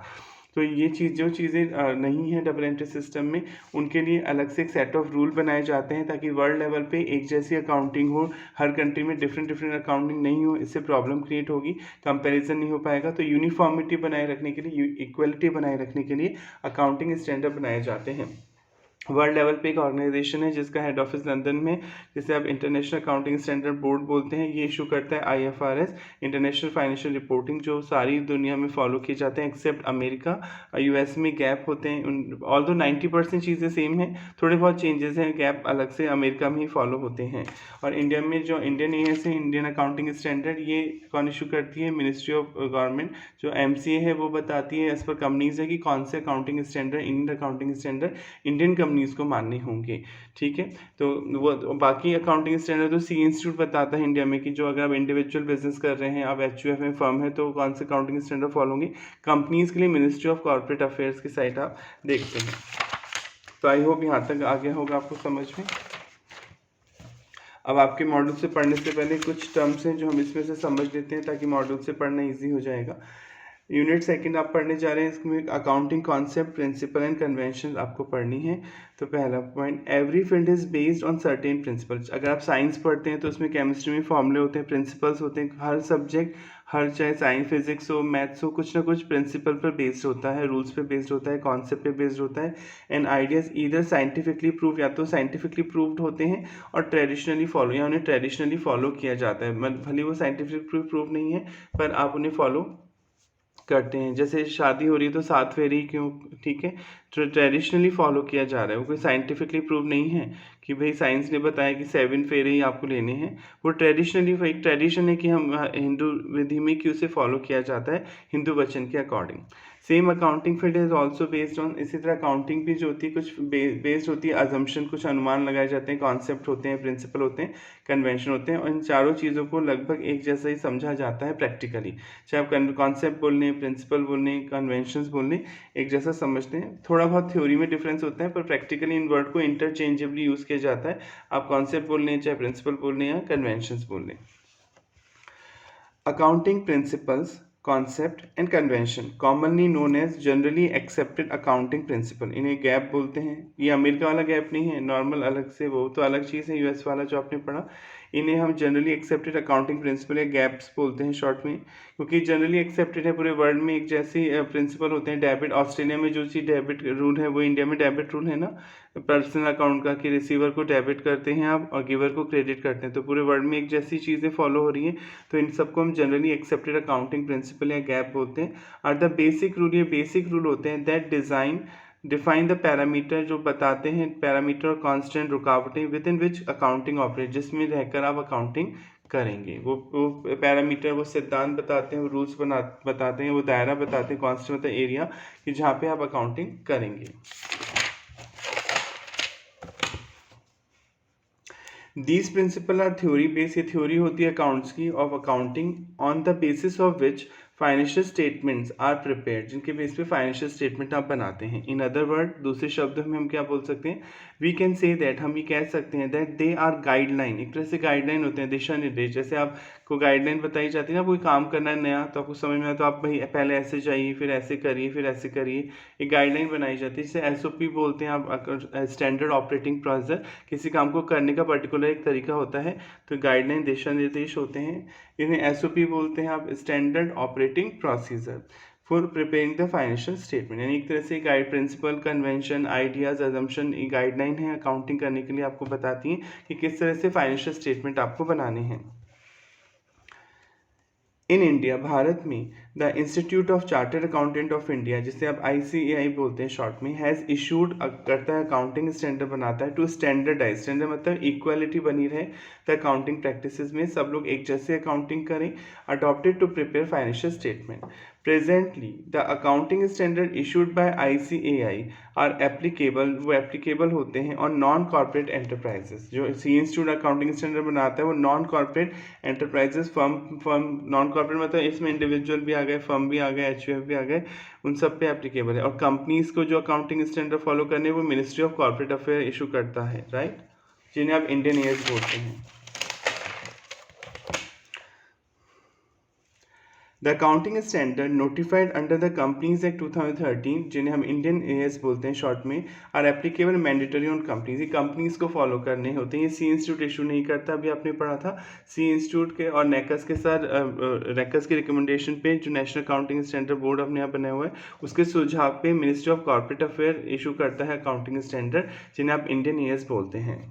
तो ये चीज़ जो चीज़ें नहीं है डबल एंट्री सिस्टम में, उनके लिए अलग से एक सेट ऑफ रूल बनाए जाते हैं ताकि वर्ल्ड लेवल पे एक जैसी अकाउंटिंग हो, हर कंट्री में डिफरेंट अकाउंटिंग नहीं हो, इससे प्रॉब्लम क्रिएट होगी, कंपैरिजन नहीं हो पाएगा। तो यूनिफॉर्मिटी बनाए रखने के लिए, इक्वलिटी बनाए रखने के लिए अकाउंटिंग स्टैंडर्ड बनाए जाते हैं। वर्ल्ड लेवल पे एक ऑर्गेनाइजेशन है जिसका हेड ऑफिस लंदन में, जिसे आप इंटरनेशनल अकाउंटिंग स्टैंडर्ड बोर्ड बोलते हैं। ये इशू करता है IFRS, इंटरनेशनल फाइनेंशियल रिपोर्टिंग, जो सारी दुनिया में फॉलो किए जाते हैं एक्सेप्ट अमेरिका। US में गैप होते हैं, ऑल्दो 90% चीज़ें सेम हैं, थोड़े बहुत चेंजेस हैं, गैप अलग से अमेरिका में ही फॉलो होते हैं। और इंडिया में जो इंडियन AS है, इंडियन अकाउंटिंग स्टैंडर्ड, ये कौन इशू करती है? Ministry of government. जो MCA है वो बताती है एज पर कंपनीज है कि कौन से accounting standard, Indian accounting standard Indian companies को मानने होंगे। ठीक है, तो वो बाकी अकाउंटिंग स्टैंडर्ड तो सी इंस्टीट्यूट बताता है इंडिया में कि जो अगर आप इंडिविजुअल बिजनेस कर रहे हैं, आप HUF में फर्म है, तो कौन से अकाउंटिंग स्टैंडर्ड फॉलो होंगे। कंपनीज के लिए मिनिस्ट्री ऑफ कॉर्पोरेट अफेयर्स की साइट आप देखते हैं। तो आई होप यहाँ तक आ गया होगा आपको समझ में। अब आपके मॉड्यूल से पढ़ने से पहले कुछ टर्म्स हैं जो हम इसमें से समझ लेते हैं ताकि मॉड्यूल से पढ़ना इजी हो जाएगा। यूनिट सेकंड आप पढ़ने जा रहे हैं, इसमें accounting concept, principle and convention आपको पढ़नी है। तो पहला point, every field is based on certain principles. अगर आप साइंस पढ़ते हैं तो उसमें केमिस्ट्री में फॉर्मूले होते हैं, प्रिंसिपल्स होते हैं। हर सब्जेक्ट, हर चाहे साइंस फिजिक्स हो, मैथ्स हो, कुछ ना कुछ प्रिंसिपल पर बेस्ड होता है, रूल्स पे बेस्ड होता है, कॉन्सेप्ट पे बेस्ड होता है। And ideas either scientifically prove, या तो साइंटिफिकली प्रूव्ड होते हैं और ट्रेडिशनली फॉलो, या उन्हें ट्रेडिशनली फॉलो किया जाता है। मतलब भले वो साइंटिफिकली प्रूव नहीं है पर आप उन्हें फॉलो करते हैं। जैसे शादी हो रही है तो 7 फेरे क्यों? ठीक है, ट्रेडिशनली फॉलो किया जा रहा है, वो कोई साइंटिफिकली प्रूव नहीं है कि भाई साइंस ने बताया कि 7 फेरे ही आपको लेने हैं। वो ट्रेडिशनली, एक ट्रेडिशन है कि हम हिंदू विधि में कि उसे फॉलो किया जाता है हिंदू वचन के according. Same accounting field is also based on, इसी तरह अकाउंटिंग भी जो होती है कुछ बेस्ड होती है अजम्पशन, कुछ अनुमान लगाए जाते हैं, कॉन्सेप्ट होते हैं, प्रिंसिपल होते हैं, कन्वेंशन होते हैं, और इन चारों चीज़ों को लगभग एक जैसा ही समझा जाता है प्रैक्टिकली। चाहे आप कॉन्सेप्ट बोल लें, प्रिंसिपल बोल लें, कन्वेंशंस बोल लें, एक जैसा समझते हैं। थोड़ा बहुत थ्योरी में डिफरेंस होता है पर प्रैक्टिकली इन वर्ड को इंटरचेंजेबली यूज़ किया जाता है। आप कॉन्सेप्ट बोल लें, चाहे प्रिंसिपल बोल लें, या कन्वेंशंस बोल लें। Accounting principles, concept and convention commonly known as generally accepted accounting principle, इन्हें गैप बोलते हैं। ये अमेरिका वाला गैप नहीं है, नॉर्मल अलग से, वो तो अलग चीज़ है, US वाला जो आपने पढ़ा। इन्हें हम जनरली एक्सेप्टेड अकाउंटिंग प्रिंसिपल या गैप्स बोलते हैं शॉर्ट में, क्योंकि जनरली एक्सेप्टेड है, पूरे वर्ल्ड में एक जैसे प्रिंसिपल होते हैं। डेबिट, ऑस्ट्रेलिया में जो चीज़ डेबिट रूल है वो इंडिया में डेबिट रूल है ना, पर्सनल अकाउंट का, कि रिसीवर को डेबिट करते हैं आप और गिवर को क्रेडिट करते हैं, तो पूरे वर्ल्ड में एक जैसी चीज़ें फॉलो हो रही हैं। तो इन सबको हम जनरली एक्सेप्टेड अकाउंटिंग प्रिंसिपल या गैप बोलते हैं। और द बेसिक रूल, ये बेसिक रूल होते हैं दैट डिफाइन द पैरामीटर, जो बताते हैं पैरामीटर और कांस्टेंट रुकावटें with in which accounting operate, जिसमें रहकर आप अकाउंटिंग करेंगे। वो पैरामीटर, वो सिद्धांत बताते हैं, वो रूल्स बताते हैं, वो दायरा बताते हैं, कांस्टेंट मतलब एरिया, कि जहाँ पे आप अकाउंटिंग करेंगे। These principles are theory based, ये थ्योरी होती है अकाउंट्स की, of accounting, on the basis of which financial statements are prepared, जिनके बेस पे फाइनेंशियल स्टेटमेंट आप बनाते हैं। इन अदर वर्ड, दूसरे शब्दों में हम क्या बोल सकते हैं? वी कैन से दैट, हम ये कह सकते हैं दैट दे आर गाइडलाइन, एक तरह से गाइडलाइन होते हैं, दिशा निर्देश। जैसे आपको गाइडलाइन बताई जाती है ना, कोई काम करना है नया, तो आपको समझ में आया तो आप भाई पहले ऐसे जाइए, फिर ऐसे करिए, फिर ऐसे करिए, एक गाइडलाइन बनाई जाती है, जिसे SOP बोलते हैं आप, स्टैंडर्ड ऑपरेटिंग प्रोसीजर। किसी काम को करने का पर्टिकुलर एक तरीका होता है, तो गाइडलाइन, दिशा निर्देश होते हैं, इन्हें SOP बोलते हैं आप, standard operating procedure for preparing the financial statement. यानी एक तरह से guide, principle, convention, ideas, assumption, guideline है अकाउंटिंग करने के लिए, आपको बताती हैं कि किस तरह से फाइनेंशियल स्टेटमेंट आपको बनाने हैं। इन इंडिया, भारत में, the Institute of Chartered Accountant of India, जिसे आप ICAI बोलते हैं शॉर्ट में, हैज़ इशूड, करता है अकाउंटिंग स्टैंडर्ड बनाता है, टू स्टैंडर्डाइज, स्टैंडर्ड मतलब इक्वालिटी बनी रहे द अकाउंटिंग प्रैक्टिसेस में, सब लोग एक जैसे अकाउंटिंग करें, adopted to prepare financial statement. Presently, the accounting standard issued by ICAI are applicable, वो applicable होते हैं on non-corporate enterprises। जो सी इंस्टीट्यूट अकाउंटिंग स्टैंडर्ड बनाता है वो non corporate enterprises, firm non corporate मतलब इसमें इंडिविजुअल भी आ गए, फर्म भी आ गए, HUF भी आ गए, उन सब पे एप्लीकेबल है। और कंपनीज को जो अकाउंटिंग स्टैंडर्ड फॉलो करने वो ministry of corporate affair issue करता है, राइट, जिन्हें आप इंडियन बोलते हैं। The accounting standard notified under the companies act 2013, जिन्हें हम इंडियन एएस बोलते हैं शॉर्ट में, are applicable mandatory on companies. ये कंपनीज को फॉलो करने होते हैं। ये सी इंस्टीट्यूट इशू नहीं करता, अभी आपने पढ़ा था। सी इंस्टीट्यूट के और नेकस के साथ नेकस की रिकमेंडेशन पे जो नेशनल अकाउंटिंग स्टैंडर्ड बोर्ड अपने यहाँ बनाया हुआ है, उसके सुझाव पे ministry of corporate affair issue करता है अकाउंटिंग स्टैंडर्ड, जिन्हें आप इंडियन एएस बोलते हैं।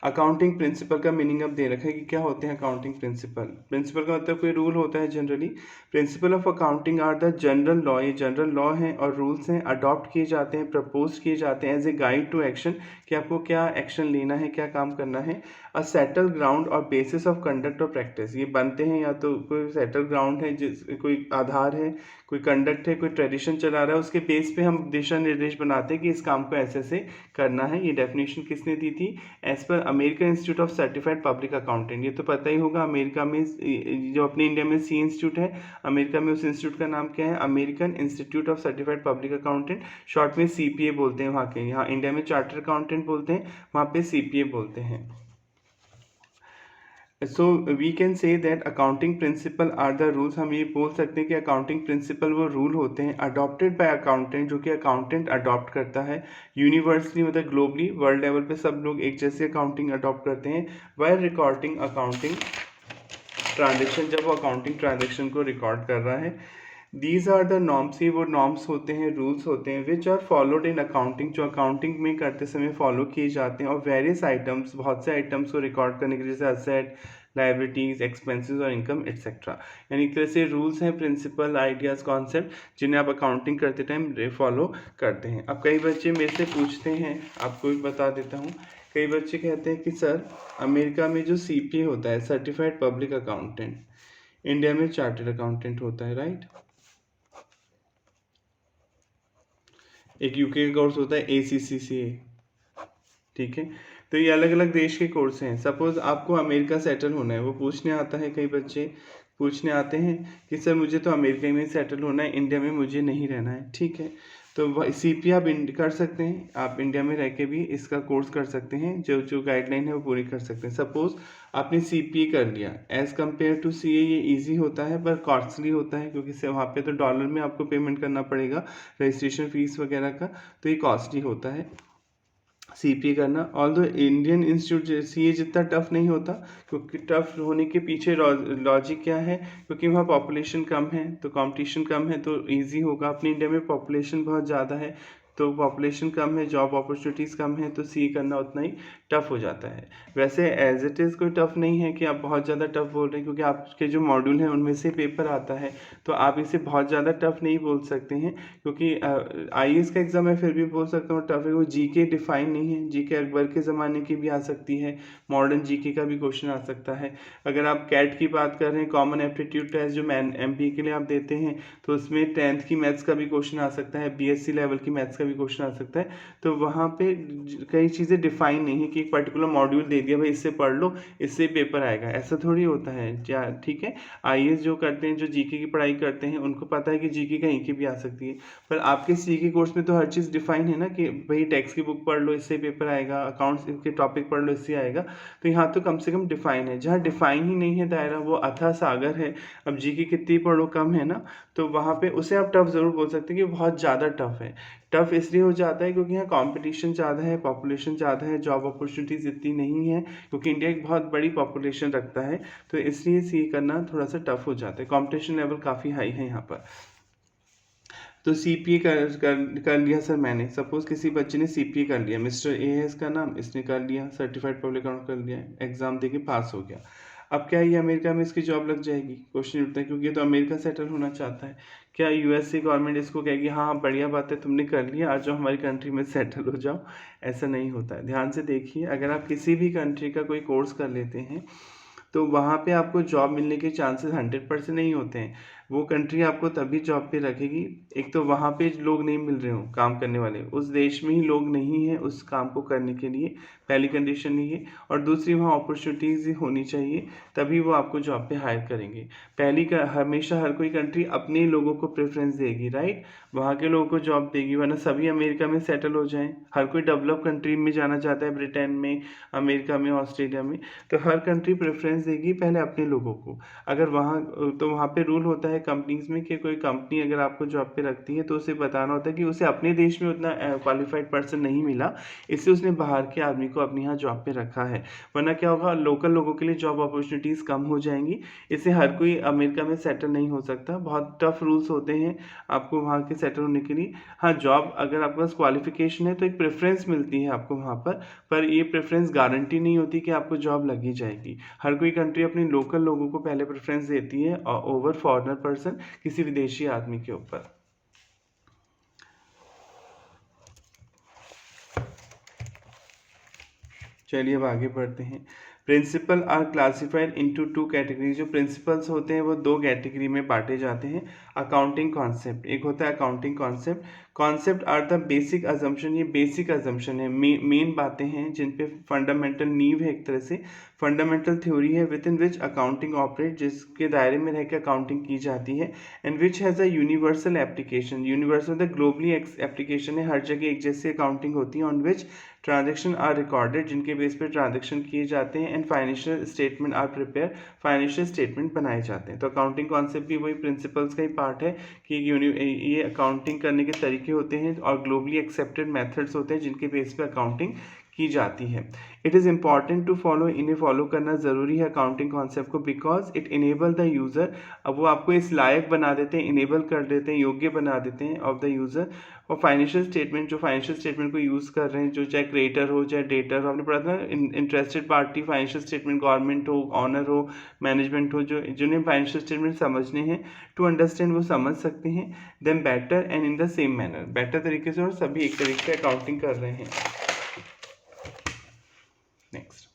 अकाउंटिंग प्रिंसिपल का मीनिंग अब दे रखा है कि क्या होते हैं अकाउंटिंग प्रिंसिपल। प्रिंसिपल का मतलब कोई रूल होता है generally. Principle of accounting are the general law, ये जनरल लॉ हैं और रूल्स हैं, अडॉप्ट किए जाते हैं, प्रपोज किए जाते हैं as a guide to action, कि आपको क्या एक्शन लेना है, क्या काम करना है। अ सेटल ग्राउंड और बेसिस ऑफ कंडक्ट और प्रैक्टिस, ये बनते हैं या तो कोई सेटल ग्राउंड है, जिस कोई आधार है, कोई कंडक्ट है, कोई ट्रेडिशन चला रहा है, उसके बेस पे हम दिशा निर्देश बनाते हैं कि इस काम को ऐसे से करना है। ये डेफिनेशन किसने दी थी? As per American Institute of Certified Public Accountant. ये तो पता ही होगा, अमेरिका में जो अपने इंडिया में सी इंस्टीट्यूट है, अमेरिका में उस इंस्टीट्यूट का नाम क्या है? American Institute of Certified Public accountant, short में सीपीए बोलते हैं वहाँ के। यहाँ इंडिया में चार्टर अकाउंटेंट बोलते हैं, वहाँ पे सीपीए बोलते हैं। So we can say that accounting principle are the rules. हम ये बोल सकते हैं कि अकाउंटिंग प्रिंसिपल वो रूल होते हैं अडॉप्टेड बाय अकाउंटेंट, जो कि अकाउंटेंट अडॉप्ट करता है यूनिवर्सली, मतलब ग्लोबली, वर्ल्ड लेवल पे सब लोग एक जैसे अकाउंटिंग अडॉप्ट करते हैं। वाइल रिकॉर्डिंग अकाउंटिंग ट्रांजेक्शन, जब वो अकाउंटिंग ट्रांजेक्शन को रिकॉर्ड कर रहा है। दीज आर द नॉर्म्स, ये वो नॉर्म्स होते हैं, रूल्स होते हैं, which are followed in accounting, जो अकाउंटिंग में करते समय फॉलो किए जाते हैं। और वेरियस आइटम्स, बहुत से आइटम्स को रिकॉर्ड करने के लिए, जैसे असेट, लाइबिलिटीज, एक्सपेंसेस और इनकम एट्सेट्रा। यानी एक तरह से रूल्स हैं, प्रिंसिपल, आइडियाज़, कॉन्सेप्ट, जिन्हें आप अकाउंटिंग करते टाइम फॉलो करते हैं। अब कई बच्चे मेरे से पूछते हैं, आपको भी बता देता हूँ, कई बच्चे कहते हैं कि सर अमेरिका में जो सीपीए होता है, सर्टिफाइड पब्लिक अकाउंटेंट, इंडिया में चार्टर्ड अकाउंटेंट होता है, राइट? एक यूके का कोर्स होता है ACCCA, ठीक है? तो ये अलग अलग देश के कोर्स हैं। सपोज आपको अमेरिका सेटल होना है, वो पूछने आता है, कई बच्चे पूछने आते हैं कि सर मुझे तो अमेरिका में सेटल होना है, इंडिया में मुझे नहीं रहना है, ठीक है? तो सीपीए आप कर सकते हैं, आप इंडिया में रह के भी इसका कोर्स कर सकते हैं, जो जो गाइडलाइन है वो पूरी कर सकते हैं। सपोज आपने सीपीए कर लिया, एज़ कम्पेयर टू सीए ये इजी होता है पर कॉस्टली होता है, क्योंकि से वहाँ पे तो डॉलर में आपको पेमेंट करना पड़ेगा, रजिस्ट्रेशन फीस वगैरह का, तो ये कॉस्टली होता है सीपीए करना। ऑल्दो इंडियन इंस्टीट्यूट सीए जितना टफ नहीं होता, क्योंकि टफ होने के पीछे लॉजिक क्या है? क्योंकि वहाँ पॉपुलेशन कम है, तो कंपटीशन कम है, तो इजी होगा। अपने इंडिया में पॉपुलेशन बहुत ज़्यादा है, तो पॉपुलेशन कम है, जॉब अपॉर्चुनिटीज़ कम है, तो सी करना उतना ही टफ हो जाता है। वैसे एज इट इज़ कोई टफ नहीं है कि आप बहुत ज़्यादा टफ बोल रहे हैं, क्योंकि आपके जो मॉड्यूल हैं उनमें से पेपर आता है, तो आप इसे बहुत ज़्यादा टफ नहीं बोल सकते हैं, क्योंकि आईएएस का एग्ज़ाम मैं फिर भी बोल सकता हूँ टफ है। वो जीके डिफाइन नहीं है, जीके अकबर के ज़माने की भी आ सकती है, मॉडर्न जीके का भी क्वेश्चन आ सकता है। अगर आप कैट की बात कर रहे हैं, कॉमन एप्टीट्यूड टेस्ट जो एमपी के लिए आप देते हैं, तो उसमें 10th की मैथ्स का भी क्वेश्चन आ सकता है, बीएससी लेवल की मैथ्स का भी क्वेश्चन आ सकता है। तो वहाँ पे कई चीज़ें डिफाइन नहीं है कि एक पर्टिकुलर मॉड्यूल दे दिया, भाई इससे पढ़ लो, इससे पेपर आएगा, ऐसा थोड़ी होता है क्या? ठीक है, आईएएस जो करते हैं, जो जीके की पढ़ाई करते हैं, उनको पता है कि जीके कहीं की भी आ सकती है। पर आपके सीके कोर्स में तो हर चीज़ डिफाइन है ना, कि भाई टैक्स की बुक पढ़ लो, इससे पेपर आएगा, अकाउंट्स के टॉपिक पढ़ लो, इससे आएगा। तो यहाँ तो कम से कम डिफाइन है। जहाँ डिफाइन ही नहीं है दायरा, वो अथाह सागर है। अब जीके कितनी पढ़ो कम है ना, तो वहाँ पे उसे आप टफ ज़रूर बोल सकते हैं कि बहुत ज़्यादा टफ है। टफ इसलिए हो जाता है क्योंकि यहाँ कंपटीशन ज़्यादा है, पॉपुलेशन ज़्यादा है, जॉब अपॉर्चुनिटीज़ इतनी नहीं है, क्योंकि इंडिया एक बहुत बड़ी पॉपुलेशन रखता है, तो इसलिए सी करना थोड़ा सा टफ हो जाता है। कंपटीशन लेवल काफ़ी हाई है यहाँ पर। तो सीपीए कर लिया सर मैंने, सपोज किसी बच्चे ने सीपीए कर लिया, मिस्टर ए है इसका नाम, इसने कर लिया, सर्टिफाइड पब्लिक अकाउंट कर लिया, एग्जाम देके पास हो गया। अब क्या ये अमेरिका में इसकी जॉब लग जाएगी? क्वेश्चन उठता है, क्योंकि ये तो अमेरिका सेटल होना चाहता है। क्या यूएसए गवर्नमेंट इसको कहेगी हाँ बढ़िया बात है, तुमने कर लिया, आ जाओ हमारी कंट्री में सेटल हो जाओ? ऐसा नहीं होता है। ध्यान से देखिए, अगर आप किसी भी कंट्री का कोई कोर्स कर लेते हैं, तो वहाँ पे आपको जॉब मिलने के चांसेस 100% नहीं होते हैं। वो कंट्री आपको तभी जॉब पे रखेगी, एक तो वहाँ पे लोग नहीं मिल रहे हो काम करने वाले, उस देश में ही लोग नहीं हैं उस काम को करने के लिए, पहली कंडीशन ये। और दूसरी वहाँ अपॉर्चुनिटीज़ होनी चाहिए, तभी वो आपको जॉब पे हायर करेंगे। हमेशा हर कोई कंट्री अपने लोगों को प्रेफरेंस देगी, राइट, वहाँ के लोगों को जॉब देगी, वरना सभी अमेरिका में सेटल हो जाएं। हर कोई डेवलप कंट्री में जाना चाहता है, ब्रिटेन में, अमेरिका में, ऑस्ट्रेलिया में, तो हर कंट्री प्रेफरेंस देगी पहले अपने लोगों को। अगर वहाँ तो वहाँ पे रूल होता है कंपनीज में कि कोई कंपनी अगर आपको जॉब पे रखती है तो उसे बताना होता है कि उसे अपने देश में उतना क्वालिफाइड पर्सन नहीं मिला, इसलिए उसने बाहर के आदमी को अपने यहाँ जॉब पे रखा है। वरना क्या होगा, लोकल लोगों के लिए जॉब अपॉर्चुनिटीज़ कम हो जाएंगी, इससे हर कोई अमेरिका में सेटल नहीं हो सकता, बहुत टफ रूल्स होते हैं आपको वहाँ के सेटल होने के लिए। हाँ, जॉब अगर आपके पास क्वालिफिकेशन है तो एक प्रेफरेंस मिलती है आपको वहाँ पर ये प्रेफरेंस गारंटी नहीं होती कि आपको जॉब लगी जाएगी। हर कोई कंट्री अपने लोकल लोगों को पहले प्रेफरेंस देती है ओवर फॉरेनर पर्सन, किसी विदेशी आदमी के ऊपर। चलिए अब आगे बढ़ते हैं। Principle are classified into two category. जो प्रिंसिपल्स होते हैं वो दो कैटेगरी में बांटे जाते हैं। अकाउंटिंग कॉन्सेप्ट, एक होता है accounting concept. Concept are the basic assumption, ये बेसिक अजम्पशन है, मेन बातें हैं जिन पे फंडामेंटल नींव है, एक तरह से फंडामेंटल थ्योरी है within which accounting operate, जिसके दायरे में रहकर अकाउंटिंग की जाती है। And which has a universal application, universal मतलब ग्लोबली एप्लीकेशन है, हर जगह एक जैसी अकाउंटिंग होती है। On which transaction are recorded, जिनके बेस पे ट्रांजेक्शन किए जाते हैं। And financial statement are prepare, financial statement बनाए जाते हैं। तो अकाउंटिंग कॉन्सेप्ट भी वही प्रिंसिपल्स का ही पार्ट है कि ये अकाउंटिंग करने के तरीके होते हैं और ग्लोबली एक्सेप्टेड मेथड्स होते हैं जिनके बेस पे अकाउंटिंग की जाती है। It is important to follow, इन्हें फॉलो करना ज़रूरी है अकाउंटिंग कॉन्सेप्ट को, because it enable the user, अब वो आपको इस लायक बना देते हैं, इनेबल कर देते हैं, योग्य बना देते हैं ऑफ द यूज़र। और फाइनेंशियल स्टेटमेंट, जो फाइनेंशियल स्टेटमेंट को यूज़ कर रहे हैं, जो चाहे क्रिएटर हो चाहे डेटर हो, आपने पढ़ा था interested party financial statement, government हो, ऑनर हो, मैनेजमेंट हो, जो जिन्हें फाइनेंशियल स्टेटमेंट समझने हैं, टू अंडरस्टैंड वो समझ सकते हैं then better and in the same manner, better तरीके से, और सभी एक तरीके से अकाउंटिंग कर रहे हैं। Next,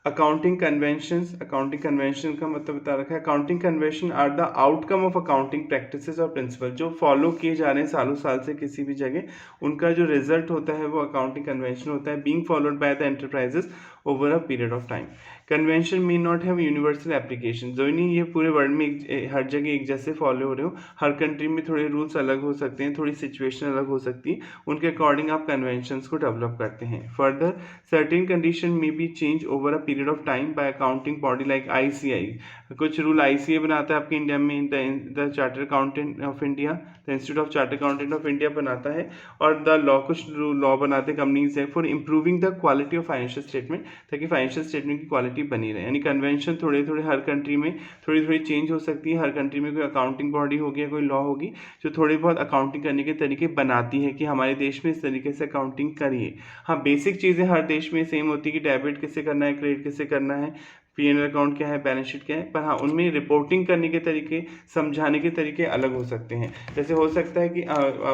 accounting conventions. Accounting convention का मतलब बता रखा है, accounting convention are the outcome of accounting practices और प्रिंसिपल, जो फॉलो किए जा रहे हैं सालों साल से किसी भी जगह, उनका जो रिजल्ट होता है वो अकाउंटिंग कन्वेंशन होता है, being followed by the enterprises over a period of time. Convention may not have universal application, जो नहीं ये पूरे वर्ल्ड में हर जगह एक जैसे फॉलो हो रहे हो, हर कंट्री में थोड़े रूल्स अलग हो सकते हैं, थोड़ी सिचुएशन अलग हो सकती है, उनके अकॉर्डिंग आप कन्वेंशंस को डेवलप करते हैं। फर्दर सर्टेन कंडीशन में B change over a period of time by accounting body like ICAI, कुछ रूल ICAI बनाता है आपके इंडिया में, the charter accountant of India, the Institute of charter accountant of India बनाता है, और द लॉ, कुछ लॉ बनाते हैं कंपनीज है for improving the quality of financial statement, ताकि फाइनेंशियल स्टेटमेंट की क्वालिटी बनी रहे। यानी कन्वेंशन थोड़े थोड़े हर कंट्री में थोड़ी थोड़ी चेंज हो सकती है, हर कंट्री में कोई अकाउंटिंग बॉडी होगी, कोई लॉ होगी जो थोड़ी बहुत अकाउंटिंग करने के तरीके बनाती है कि हमारे देश में इस तरीके से अकाउंटिंग करिए। हाँ, बेसिक चीज़ें हर देश में सेम होती है कि डेबिट किससे करना है, क्रेडिट किससे करना है, P&L अकाउंट क्या है, बैलेंस शीट क्या है, पर हाँ उनमें रिपोर्टिंग करने के तरीके, समझाने के तरीके अलग हो सकते हैं। जैसे हो सकता है कि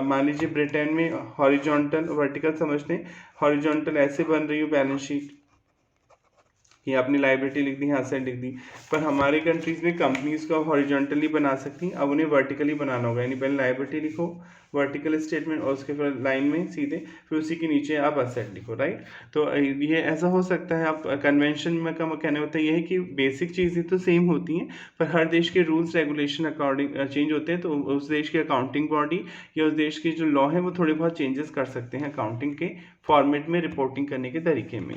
मान लीजिए ब्रिटेन में हॉरिजॉन्टल वर्टिकल समझते हैं, हॉरिजॉन्टल ऐसे बन रही हो बैलेंस शीट, ये अपनी लाइबिलिटी लिख दी, यहाँ से लिख दी, पर हमारे कंट्रीज़ में कंपनीज को हॉरिजॉन्टली बना सकती, अब उन्हें वर्टिकली बनाना होगा, यानी पहले लाइबिलिटी लिखो वर्टिकल स्टेटमेंट और उसके फिर लाइन में सीधे, फिर उसी के नीचे आप असेट लिखो, राइट। तो ये ऐसा हो सकता है। आप कन्वेंशन में का कहने होता है ये है कि बेसिक चीज़ें तो सेम होती हैं, पर हर देश के रूल्स रेगुलेशन अकॉर्डिंग चेंज होते हैं, तो उस देश की अकाउंटिंग बॉडी या उस देश की जो लॉ है वो थोड़े बहुत चेंजेस कर सकते हैं अकाउंटिंग के फॉर्मेट में, रिपोर्टिंग करने के तरीके में।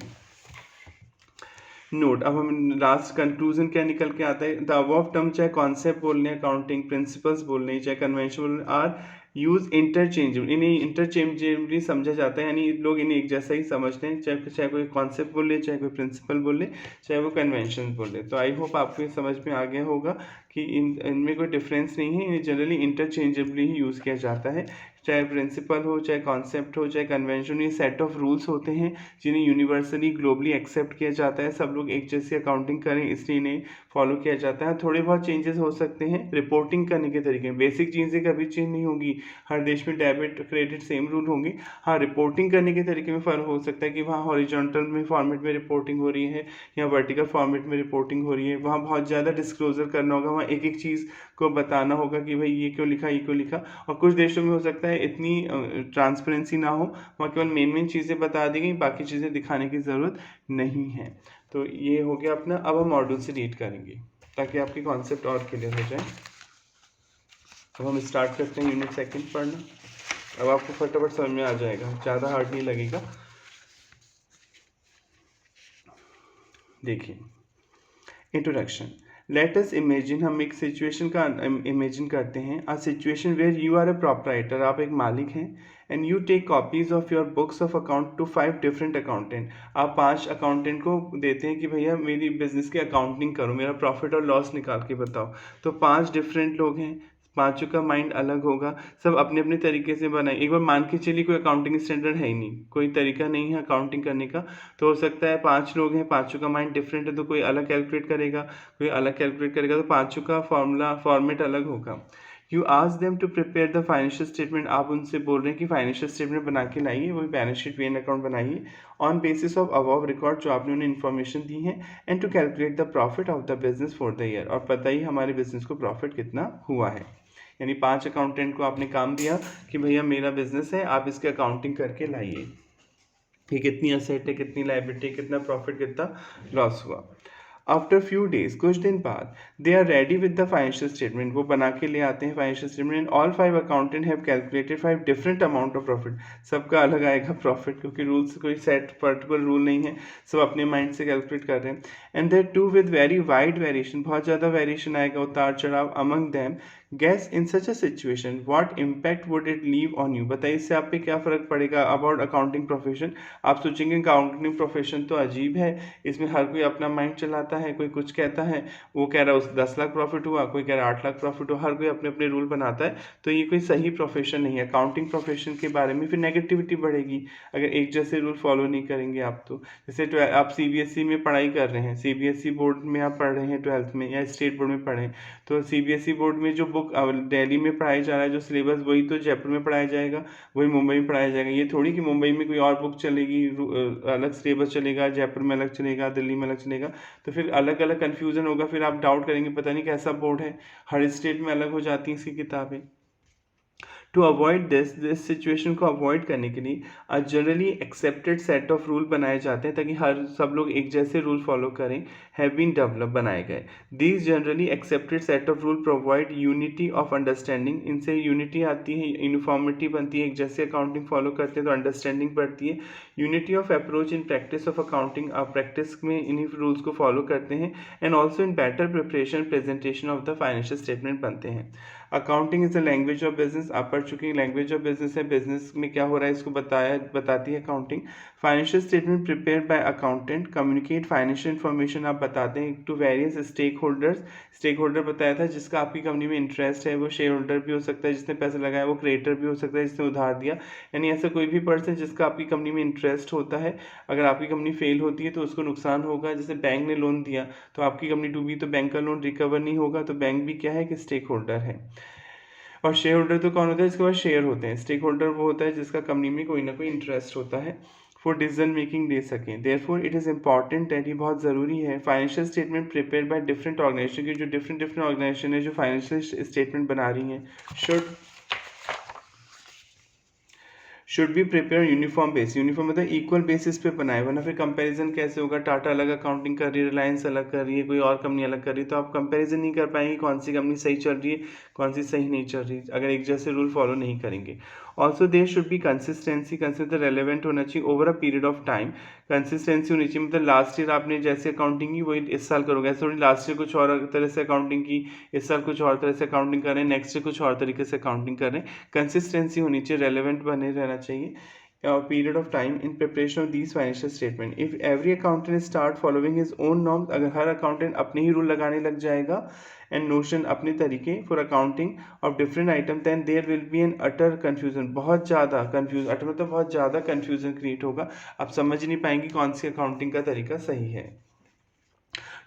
नोट, अब हम लास्ट कंक्लूजन क्या निकल के आता है, द अबव टर्म, चाहे कॉन्सेप्ट बोल रहे हैं, अकाउंटिंग प्रिंसिपल्स बोल रहे हैं, चाहे कन्वेंशन बोल रहे हैं, आर यूज इंटरचेंजेबल, इन्हें इंटरचेंजेबली समझा जाता है, यानी लोग इन्हें एक जैसा ही समझते हैं, चाहे कोई कॉन्सेप्ट बोल ले, चाहे कोई प्रिंसिपल बोल ले, चाहे वो कन्वेंशन बोल ले। तो आई होप आपको ये समझ में आ गया होगा कि इनमें कोई डिफरेंस नहीं है, इन्हें जनरली इंटरचेंजेबली ही यूज़ किया जाता है। चाहे प्रिंसिपल हो, चाहे कॉन्सेप्ट हो, चाहे कन्वेंशन, ये सेट ऑफ रूल्स होते हैं जिन्हें यूनिवर्सली ग्लोबली एक्सेप्ट किया जाता है। सब लोग एक जैसी अकाउंटिंग करें इसलिए इन्हें फॉलो किया जाता है। थोड़े बहुत चेंजेस हो सकते हैं रिपोर्टिंग करने के तरीके में, बेसिक चीज़ें कभी चेंज नहीं होगी। हर देश में डेबिट क्रेडिट सेम रूल होंगे। हाँ, रिपोर्टिंग करने के तरीके में फ़र्क हो सकता है कि वहाँ हॉरिजॉन्टल में फॉर्मेट में रिपोर्टिंग हो रही है या वर्टिकल फॉर्मेट में रिपोर्टिंग हो रही है। वहाँ बहुत ज़्यादा डिस्क्लोजर करना होगा, वहाँ एक एक चीज़ को बताना होगा कि भाई ये क्यों लिखा, ये क्यों लिखा। और कुछ देशों में हो सकता है इतनी ट्रांसपेरेंसी ना हो, वहाँ केवल मेन चीज़ें बता दी गई, बाकी चीज़ें दिखाने की ज़रूरत नहीं है। तो ये हो गया अपना। अब हम मॉड्यूल से रीड करेंगे ताकि आपके कॉन्सेप्ट और क्लियर हो जाए। अब हम स्टार्ट करते हैं यूनिट सेकंड पढ़ना। अब आपको फटाफट समझ में आ जाएगा, ज़्यादा हार्ड नहीं लगेगा। देखिए, इंट्रोडक्शन। लेट अस इमेजिन, हम एक सिचुएशन का इमेजिन करते हैं। A situation where you are a proprietor, आप एक मालिक हैं, and you take copies of your books of account to 5 different accountant. आप 5 अकाउंटेंट को देते हैं कि भैया मेरी बिजनेस की अकाउंटिंग करो, मेरा प्रॉफिट और लॉस निकाल के बताओ। तो 5 डिफरेंट लोग हैं, पांचों का माइंड अलग होगा, सब अपने अपने तरीके से बनाए। एक बार मान के चलिए कोई अकाउंटिंग स्टैंडर्ड है ही नहीं, कोई तरीका नहीं है अकाउंटिंग करने का, तो हो सकता है 5 लोग हैं, पांचों का माइंड डिफरेंट है, तो कोई अलग कैलकुलेट करेगा, कोई अलग कैलकुलेट करेगा, तो पांचों का फॉर्मेट अलग होगा। You ask them to prepare the financial statement, आप उनसे बोल रहे हैं कि फाइनेंशियल स्टेटमेंट बना के लाइए, वही balance sheet P and account बनाइए on basis of above record, जो आपने उन्हें इन्फॉर्मेशन दी है, and to calculate the profit of the business for the year, और पता ही हमारे बिजनेस को प्रॉफिट कितना हुआ है। यानी 5 अकाउंटेंट को आपने काम दिया कि भैया मेरा बिजनेस है, आप इसके अकाउंटिंग करके लाइए कि कितनी असेट है, कितनी लायबिलिटी, कितना प्रॉफिट, कितना लॉस हुआ। आफ्टर फ्यू डेज, कुछ दिन बाद, they are ready with the financial statement, वो बना के ले आते हैं financial statement. All 5 accountant have calculated 5 different amount of profit, सबका अलग आएगा प्रॉफिट, क्योंकि रूल्स कोई सेट पर्टिकुलर रूल नहीं है, सब अपने माइंड से कैलकुलेट कर रहे हैं। And there too with very wide variation, बहुत ज़्यादा वेरिएशन आएगा, उतार चढ़ाव among them. Guess in such a situation what impact would it leave on you, बताइए इससे आप पे क्या फ़र्क पड़ेगा अबाउट अकाउंटिंग प्रोफेशन। आप सोचेंगे अकाउंटिंग प्रोफेशन तो अजीब है, इसमें हर कोई अपना माइंड चलाता है, कोई कुछ कहता है, वो कह रहा है उस 10 लाख प्रॉफिट हुआ, कोई कह रहा है 8 लाख प्रॉफिट हुआ, हर कोई अपने अपने रूल बनाता है, तो ये कोई सही प्रोफेशन नहीं है। अकाउंटिंग प्रोफेशन के बारे में फिर नेगेटिविटी बढ़ेगी अगर एक जैसे रूल फॉलो नहीं करेंगे आप। तो जैसे आप सीबीएसई में पढ़ाई कर रहे हैं, सीबीएसई बोर्ड में आप पढ़ रहे हैं 12th में, या स्टेट बोर्ड में पढ़ें, तो सीबीएसई बोर्ड में जो बुक दिल्ली में पढ़ाई जा रहा है, जो सिलेबस, वही तो जयपुर में पढ़ाया जाएगा, वही मुंबई में पढ़ाया जाएगा। ये थोड़ी कि मुंबई में कोई और बुक चलेगी, अलग सिलेबस चलेगा, जयपुर में अलग चलेगा, दिल्ली में अलग चलेगा, तो फिर अलग अलग कन्फ्यूज़न होगा, फिर आप डाउट करेंगे पता नहीं कैसा बोर्ड है, हर स्टेट में अलग हो जाती हैं इसकी किताबें। टू अवॉइड दिस सिचुएशन को अवॉइड करने के लिए generally accepted set of rule बनाए जाते हैं ताकि हर सब लोग एक जैसे रूल फॉलो करें, हैव बीन डेवलप, बनाए गए। These generally accepted set of rule provide unity of understanding, इनसे यूनिटी आती है, यूनिफॉर्मिटी बनती है, एक जैसे अकाउंटिंग फॉलो करते हैं तो अंडरस्टैंडिंग बढ़ती है। Unity of approach in practice of accounting, आप प्रैक्टिस में इन्हीं रूल्स को फॉलो करते हैं, and also in better preparation presentation of the financial statement बनते हैं। Accounting is the language of business, आप पढ़ चुके हैं लैंग्वेज ऑफ बिजनेस है, बिजनेस में क्या हो रहा है इसको बताती है accounting. Financial statement prepare bye accountant communicate financial information, आप बताते हैं to various stake holders. Stake holder बताया था जिसका आपकी कंपनी में इंटरेस्ट है, वो शेयर होल्डर भी हो सकता है, जिसने पैसे लगाया, वो क्रेडिटर भी हो सकता है जिसने उधार दिया, यानी ऐसा कोई भी पर्सन जिसका आपकी कंपनी में इंटरेस्ट होता है। अगर आपकी कंपनी फेल होती है तो उसको नुकसान होगा, जैसे बैंक ने लोन दिया तो आपकी कंपनी डूबी तो बैंक का लोन रिकवर नहीं होगा, तो बैंक भी क्या है कि स्टेक होल्डर है। और शेयर होल्डर तो कौन होता है, जिसके पास शेयर होते हैं। स्टेक होल्डर वो होता है जिसका कंपनी में कोई ना कोई इंटरेस्ट होता है, फॉर डिसीजन मेकिंग दे सकें। Therefore it is important that, ये बहुत ज़रूरी है, financial statement prepare by different organization, की जो डिफरेंट ऑर्गेनाइजेशन है जो फाइनेंशियल स्टेटमेंट बना रही हैं, should be prepare uniform base, uniform मतलब इक्वल बेसिस पे बनाए, वरना फिर कंपैरिजन कैसे होगा। टाटा अलग अकाउंटिंग कर रही है, रिलायंस अलग कर रही है, कोई और कंपनी अलग कर रही है, तो आप कंपैरिजन नहीं कर पाएंगे कौन सी कंपनी सही चल रही है, कौन सी सही नहीं चल रही, अगर एक जैसे रूल फॉलो नहीं करेंगे। Also there should be consistency, consistent relevant होना चाहिए over a period of time, consistency होनी चाहिए, मतलब लास्ट ईयर आपने जैसे अकाउंटिंग की वही इस साल करोगे, ऐसे थोड़ी लास्ट ईयर कुछ और तरह से अकाउंटिंग की, इस साल कुछ और तरह से अकाउंटिंग कर रहे हैं, नेक्स्ट ईयर कुछ और तरीके से अकाउंटिंग कर रहे हैं। कंसिस्टेंसी होनी चाहिए, रेलेवेंट बने रहना चाहिए। period of time in preparation of these financial statement. If every accountant start following his own norms, अगर हर accountant अपने ही रूल लगाने लग जाएगा and notion अपने तरीके for accounting of different item, then there will be an utter confusion, बहुत ज़्यादा confusion, utter मतलब बहुत ज़्यादा confusion create होगा, आप समझ नहीं पाएंगे कौन सी accounting का तरीका सही है.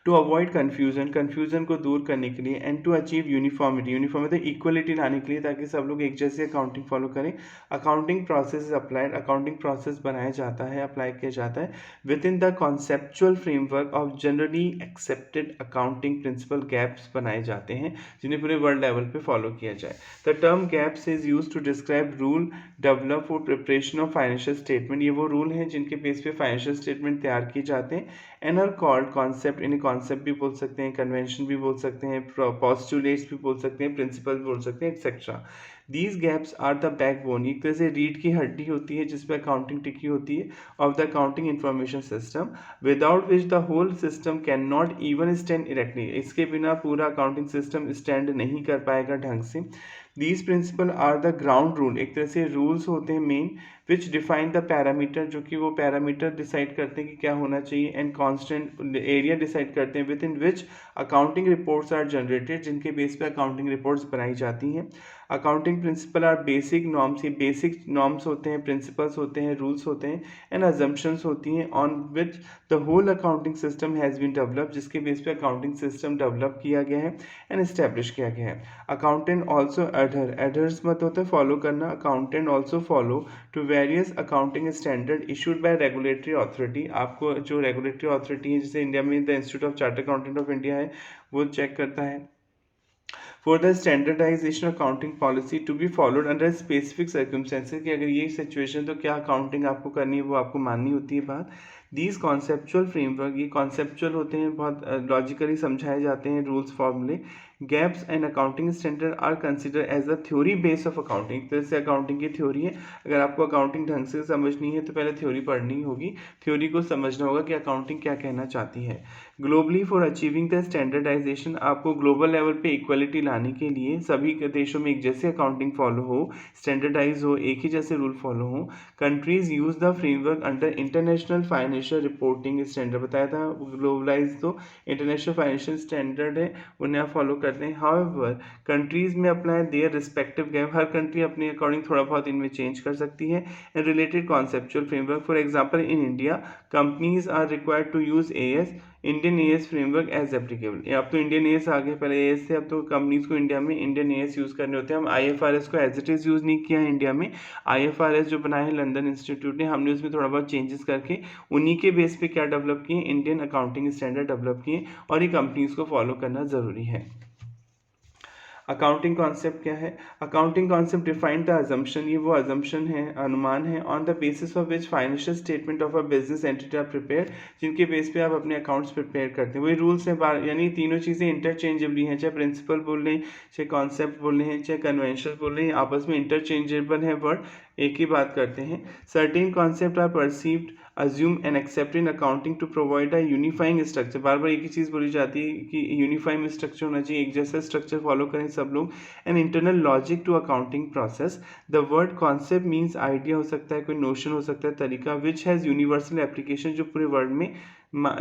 टू अवॉइड कन्फ्यूजन को दूर करने के लिए एंड टू अचीव यूनिफॉर्मिटी मतलब इक्वलिटी लाने के लिए, ताकि सब लोग एक जैसे अकाउंटिंग फॉलो करें, accounting process is applied, accounting process बनाया जाता है, अप्लाई किया जाता है with in the conceptual framework of generally accepted accounting principle. Gaps बनाए जाते हैं जिन्हें पूरे वर्ल्ड लेवल पे फॉलो किया जाए. The term GAAPs is use to describe rule develop for preparation of financial statement. ये वो रूल हैं जिनके बेस पे फाइनेंशियल स्टेटमेंट तैयार किए जाते हैं. एंड आर कॉल्ड कॉन्सेप्ट, इन्हें कॉन्सेप्ट भी बोल सकते हैं, कन्वेंशन भी बोल सकते हैं, पोस्टुलेट्स भी बोल सकते हैं, प्रिंसिपल बोल सकते हैं, etcetera. These GAAPs are the backbone, एक तरह से रीढ़ की हड्डी होती है जिसपे अकाउंटिंग टिकी होती है, of the accounting information system, without which the whole system can not even stand erectly. इसके बिना पूरा अकाउंटिंग सिस्टम स्टैंड नहीं कर पाएगा ढंग से. These principle are the ground rule, एक तरह से रूल्स होते हैं main, which define the parameter, जो कि वो पैरामीटर डिसाइड करते हैं कि क्या होना चाहिए, एंड कांस्टेंट एरिया डिसाइड करते हैं within which accounting reports are generated, जिनके बेस पे अकाउंटिंग रिपोर्ट्स बनाई जाती हैं. Accounting principle are basic norms, ये बेसिक नॉर्म्स होते हैं, प्रिंसिपल्स होते हैं, रूल्स होते हैं, एंड अजम्पशंस होती हैं on which the whole accounting system has been develop, जिसके बेस पे अकाउंटिंग सिस्टम डेवलप किया गया है एंड इस्टेब्लिश किया गया है. अकाउंटेंट ऑल्सो एडहर्स मत होता है फॉलो करना, accountant also follow to various accounting standard issued by regulatory authority. आपको जो रेगुलेटरी अथॉरिटी है, जैसे इंडिया में the Institute of Chartered Accountant of India है, वो चेक करता है. For the standardization accounting policy to be followed under specific circumstances, कि अगर ये सिचुएशन तो क्या अकाउंटिंग आपको करनी है, वो आपको माननी होती है बात. दीज कॉन्सेप्चुअल फ्रेमवर्क, ये कॉन्सेप्चुअल होते हैं, बहुत लॉजिकली समझाए जाते हैं रूल्स फॉर्मूले. GAAPs and accounting standard are consider as the theory base of accounting, एक तरह से अकाउंटिंग की थ्योरी है. अगर आपको अकाउंटिंग ढंग से समझनी है तो पहले थ्योरी पढ़नी होगी, थ्योरी को समझना होगा कि अकाउंटिंग क्या कहना चाहती है. Globally for achieving the standardization, आपको ग्लोबल लेवल पे इक्वलिटी लाने के लिए सभी देशों में एक जैसे अकाउंटिंग फॉलो हो, स्टैंडर्डाइज हो, एक ही जैसे रूल फॉलो हो. Countries use the framework under international financial reporting standard, बताया था ग्लोबलाइज तो इंटरनेशनल फाइनेंशियल स्टैंडर्ड है, उन्हें आप फॉलो करते हैं. हाउएवर कंट्रीज में अप्लाई देयर रिस्पेक्टिव गैप, हर कंट्री अपने अकॉर्डिंग थोड़ा बहुत इनमें चेंज कर सकती है. And related conceptual framework, for example in India companies are required to use AS, Indian AS framework as applicable. अब तो इंडियन एएस आ गए, पहले एएस थे, अब तो कंपनीज को इंडिया में इंडियन एएस यूज़ करने होते हैं. हम आईएफआरएस को एज इट इज़ यूज़ नहीं किया है इंडिया में. आईएफआरएस जो बनाया है लंदन इंस्टीट्यूट ने, हमने उसमें थोड़ा बहुत चेंजेस करके उन्हीं के बेस पे क्या डेवलप किए, इंडियन अकाउंटिंग स्टैंडर्ड डेवलप किए, और ये कंपनीज को फॉलो करना ज़रूरी है. अकाउंटिंग कॉन्सेप्ट क्या है? Accounting concept define the assumption, ये वो अजम्पशन है, अनुमान है, on the basis of which financial statement of a business entity are prepare, जिनके बेस पे आप अपने अकाउंट्स प्रिपेयर करते हैं. वही रूल्स हैं, यानी तीनों चीज़ें इंटरचेंजेबली हैं, चाहे प्रिंसिपल बोल लें, चाहे कॉन्सेप्ट बोल रहे हैं, चाहे कन्वेंशन बोल रहे हैं, आपस में इंटरचेंजेबल है वर्ड, एक ही बात करते हैं. Certain concept are perceived assume and accept in accounting to provide a unifying structure, बार बार एक ही चीज़ बोली जाती है कि यूनिफाइंग स्ट्रक्चर होना चाहिए, एक जैसा स्ट्रक्चर फॉलो करें सब लोग. An internal logic to accounting process, the word concept means idea हो सकता है, कोई नोशन हो सकता है, तरीका, विच हैज़ यूनिवर्सल एप्लीकेशन, जो पूरे वर्ल्ड में